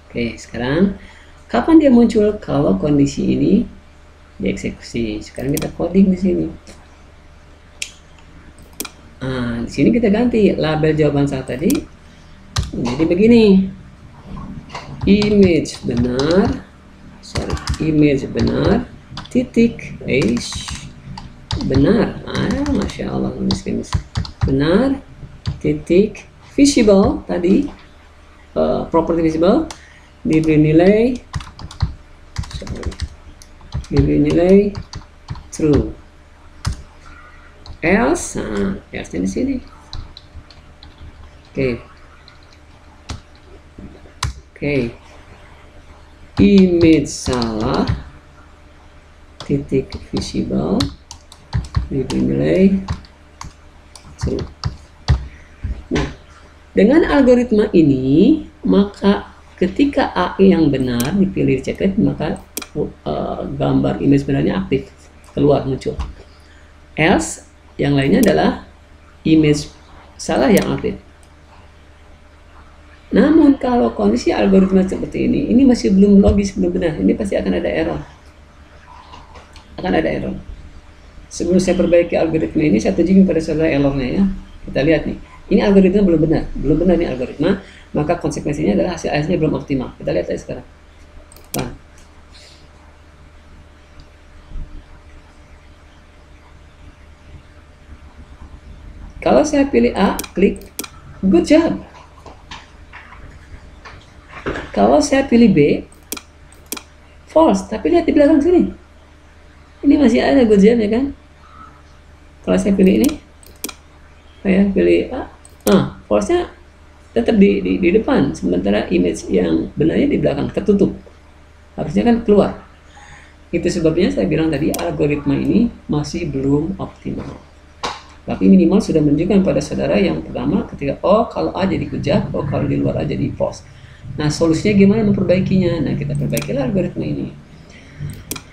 Oke, sekarang kapan dia muncul? Kalau kondisi ini dieksekusi. Sekarang kita coding di sini. Nah, di sini kita ganti label jawaban salah tadi jadi begini. Image benar, image benar, titik, benar. Masya Allah, benar, titik, visible tadi, property visible, diberi nilai true. Else, nah, else di sini. Oke. Image salah, titik visible, diberi nilai true. Nah, dengan algoritma ini, maka ketika AE yang benar dipilih checked, maka gambar image benarnya aktif, keluar muncul. Else yang lainnya adalah image salah yang aktif. Namun kalau kondisi algoritma seperti ini masih belum logis, belum benar, ini pasti akan ada error. Sebelum saya perbaiki algoritma ini, saya tunjukin pada saudara errornya ya. Kita lihat nih, ini algoritma belum benar nih algoritma, maka konsekuensinya adalah hasilnya belum optimal. Kita lihat aja sekarang. Nah, kalau saya pilih A, klik, good job. Kalau saya pilih B, false. Tapi lihat di belakang sini, ini masih ada good job ya kan. Kalau saya pilih ini, saya pilih A, false-nya tetap di depan, sementara image yang benarnya di belakang, tertutup. Harusnya kan keluar. Itu sebabnya saya bilang tadi algoritma ini masih belum optimal. Tapi minimal sudah menunjukkan pada saudara yang pertama ketika kalau A jadi good job, kalau di luar A jadi false. Nah, solusinya gimana memperbaikinya? Nah, kita perbaikilah algoritma ini.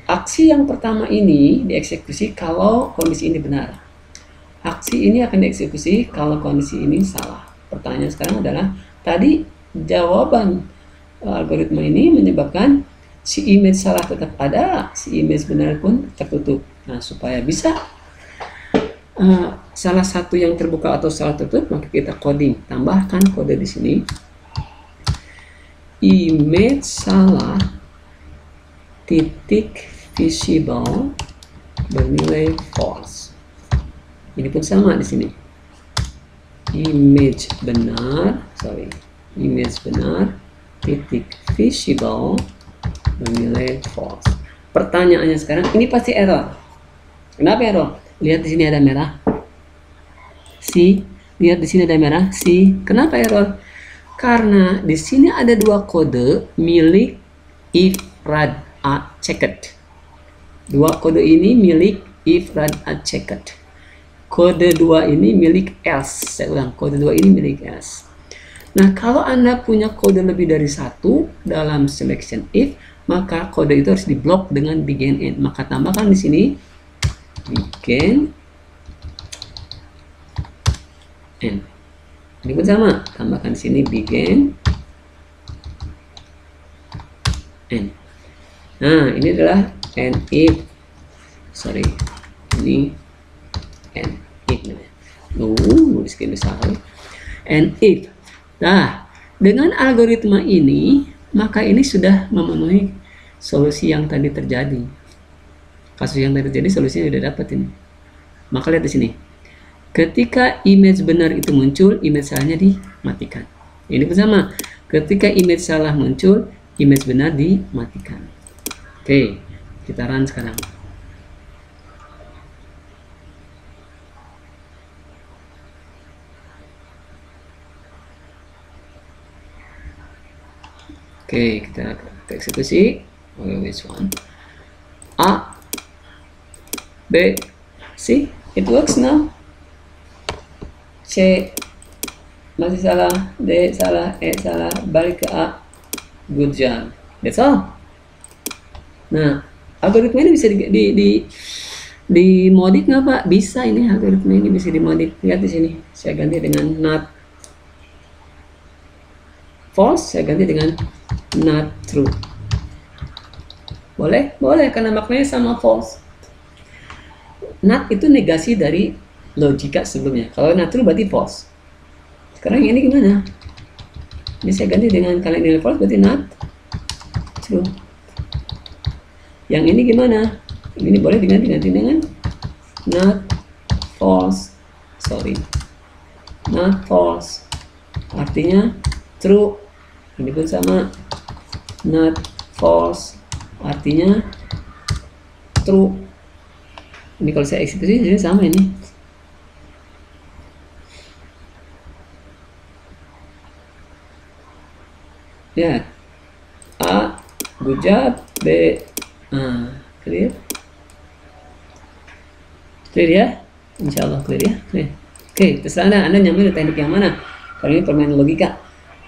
Aksi yang pertama ini dieksekusi kalau kondisi ini benar. Aksi ini akan dieksekusi kalau kondisi ini salah. Pertanyaan sekarang adalah, tadi jawaban algoritma ini menyebabkan si image salah tetap ada, si image benar pun tertutup. Nah, supaya bisa salah satu yang terbuka atau salah tertutup, maka kita coding. Tambahkan kode di sini. Image salah titik visible bernilai false. Ini pun sama di sini. Image benar titik visible bernilai false. Pertanyaannya sekarang, ini pasti error. Kenapa error? Lihat di sini ada merah. Lihat di sini ada merah. Kenapa error? Karena di sini ada dua kode milik if rad a checked. Dua kode ini milik if rad a checked. Kode 2 ini milik else. Saya ulang, kode 2 ini milik else. Nah, kalau Anda punya kode lebih dari satu dalam selection if, maka kode itu harus diblok dengan begin end. Maka tambahkan di sini begin end. Ini pun sama, tambahkan di sini begin end. Nah, ini adalah end if. Ini end if. Nuliskan salah. End if. Nah, dengan algoritma ini, maka ini sudah memenuhi solusi yang tadi terjadi. Kasus yang tadi terjadi, solusinya sudah dapat ini. Maka lihat di sini. Ketika image benar itu muncul, image salahnya dimatikan. Ini pun sama. Ketika image salah muncul, image benar dimatikan. Oke, kita run sekarang. Oke, kita eksekusi. Which one? A, B, C, it works now. C masih salah, D salah, E salah, balik ke A. Good job. That's all. Nah, algoritma ini bisa dimodif nggak Pak? Bisa, ini algoritma ini bisa dimodif. Lihat di sini. Saya ganti dengan not false, saya ganti dengan not true. Boleh? Boleh, karena maknanya sama false. Not itu negasi dari logika sebelumnya. Kalau not true berarti false. Sekarang ini gimana? Ini saya ganti dengan, kalau ini false berarti not true. Yang ini gimana? Ini boleh diganti dengan not false. Sorry, not false. Artinya true. Ini pun sama, not false. Artinya true. Ini kalau saya eksekusi jadi sama ini. Ya, A, good job. B, clear. Clear ya? Insya Allah clear ya. Clear. Oke, terserah Anda nyaman teknik yang mana. Kalau ini permainan logika.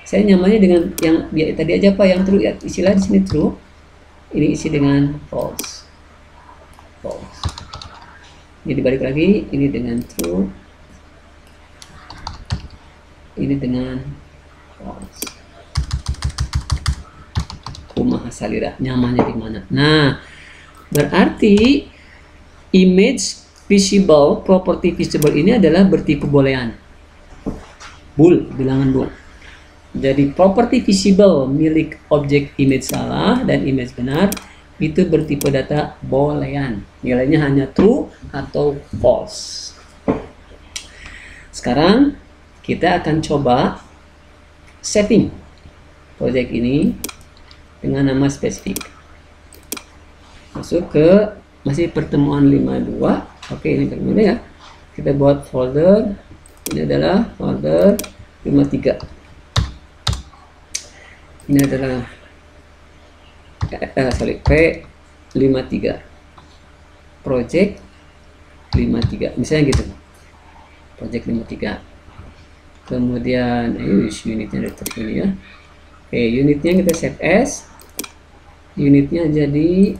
Saya nyamannya dengan yang tadi aja Pak, yang true ya. Istilah di sini true. Ini isi dengan false. False. Ini dibalik lagi, ini dengan true. Ini dengan false. Kumaha salira, nyamannya di mana? Nah, berarti image visible, property visible ini adalah bertipe boolean. Bilangan bool. Jadi property visible milik objek image salah dan image benar itu bertipe data boolean. Nilainya hanya true atau false. Sekarang kita akan coba setting project ini dengan nama spesifik. Masuk ke masih pertemuan 52. Oke, ini berbeda ya. Kita buat folder. Ini adalah folder 53. Ini adalah P53 project 53 misalnya gitu, project 53. Kemudian unitnya terpilih ya. Oke, unitnya kita save as, unitnya jadi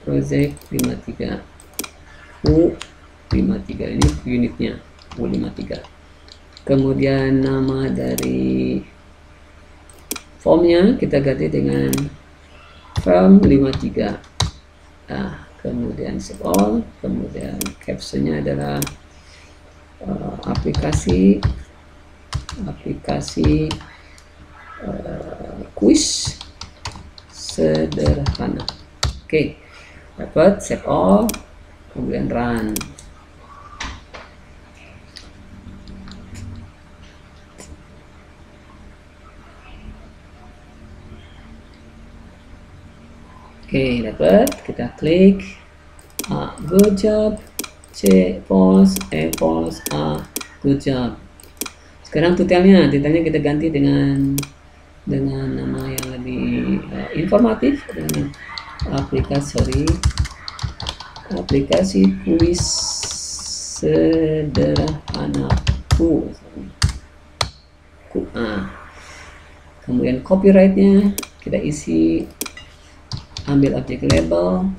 project 53 U53, ini unitnya U53. Kemudian nama dari formnya kita ganti dengan form 53. Nah, kemudian save all, kemudian captionnya adalah aplikasi quiz sederhana. Oke, dapat save all, kemudian run. Oke, dapat. Kita klik A, good job. C, false. E, false. A, good job. Sekarang tutorialnya kita ganti dengan nama yang lebih informatif, dengan aplikasi kuis sederhana kemudian copyrightnya kita isi, ambil objek label,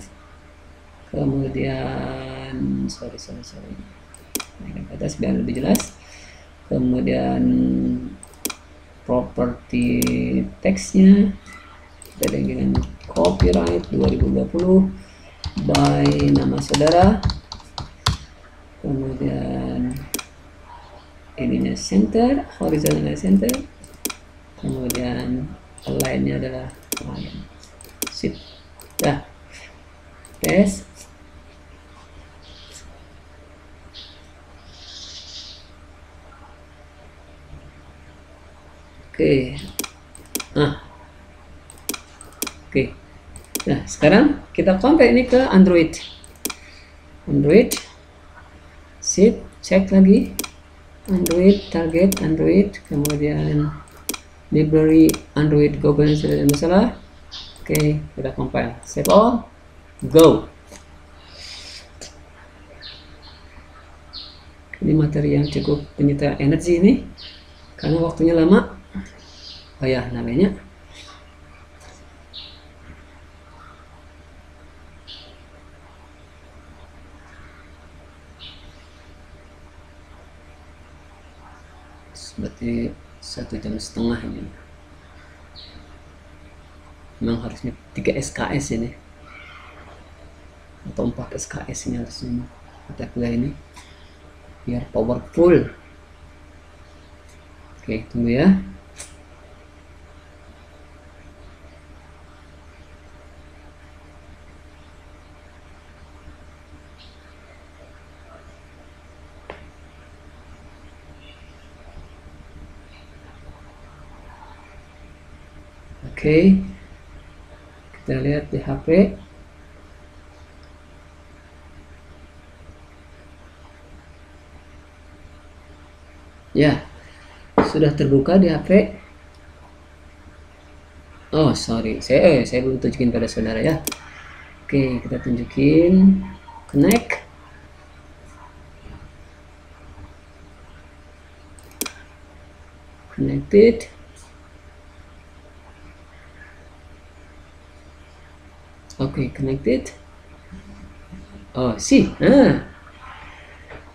kemudian naik ke atas biar lebih jelas, kemudian property teksnya kita dengan copyright 2020 by nama saudara, kemudian ininya center, horizontal center, kemudian align-nya adalah align. Sip. Dah. Tes. Oke. Oke. Nah, sekarang kita compare ini ke Android. Sip, cek lagi. Android, target Android, kemudian library Android Google tidak ada masalah. Oke, kita compile, save all, go. Ini materi yang cukup menyita energi ini karena waktunya lama. Oh ya, namanya berarti 1,5 jam ini. Memang harusnya 3 SKS ini atau 4 SKS ini harusnya mata kuliah ini biar powerful. Oke, tunggu ya. Oke, kita lihat di HP. Ya, sudah terbuka di HP. Oh sorry, saya belum tunjukin pada saudara ya. Oke, kita tunjukin connect. Connected. Oke, connected. Oh sih.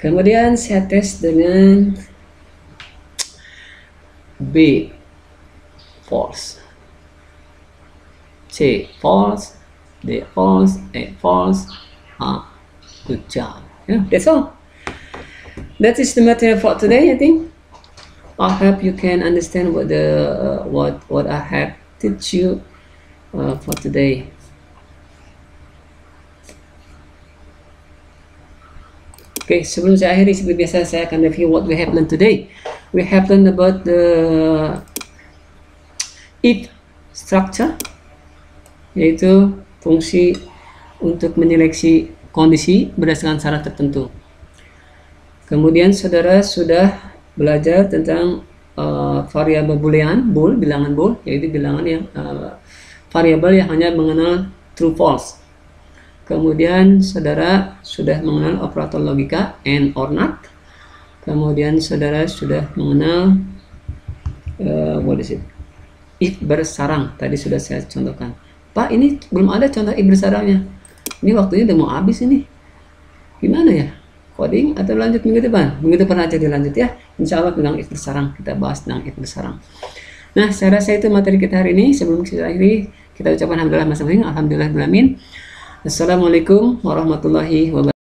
Kemudian saya tes dengan B false, C false, D false, E false. Good job. Yeah, that's all. That is the material for today. I think I hope you can understand what the what I have teach you for today. Okay, sebelum saya akhiri seperti biasa saya akan review what we have learned today. We have learned about the if structure, yaitu fungsi untuk menyeleksi kondisi berdasarkan syarat tertentu. Kemudian saudara sudah belajar tentang variabel boolean, bilangan bool, yaitu bilangan yang variabel yang hanya mengenal true false. Kemudian saudara sudah mengenal operator logika and or not. Kemudian saudara sudah mengenal what is it? If bersarang. Tadi sudah saya contohkan. Pak, ini belum ada contoh if bersarangnya. Ini waktunya udah mau habis ini. Gimana ya? Coding atau lanjut minggu depan? Minggu depan aja dilanjut ya. Insya Allah tentang if bersarang. Kita bahas tentang if bersarang. Nah, saya rasa itu materi kita hari ini. Sebelum kita akhiri, kita ucapkan alhamdulillah masing-masing. Alhamdulillah. Assalamualaikum warahmatullahi wabarakatuh.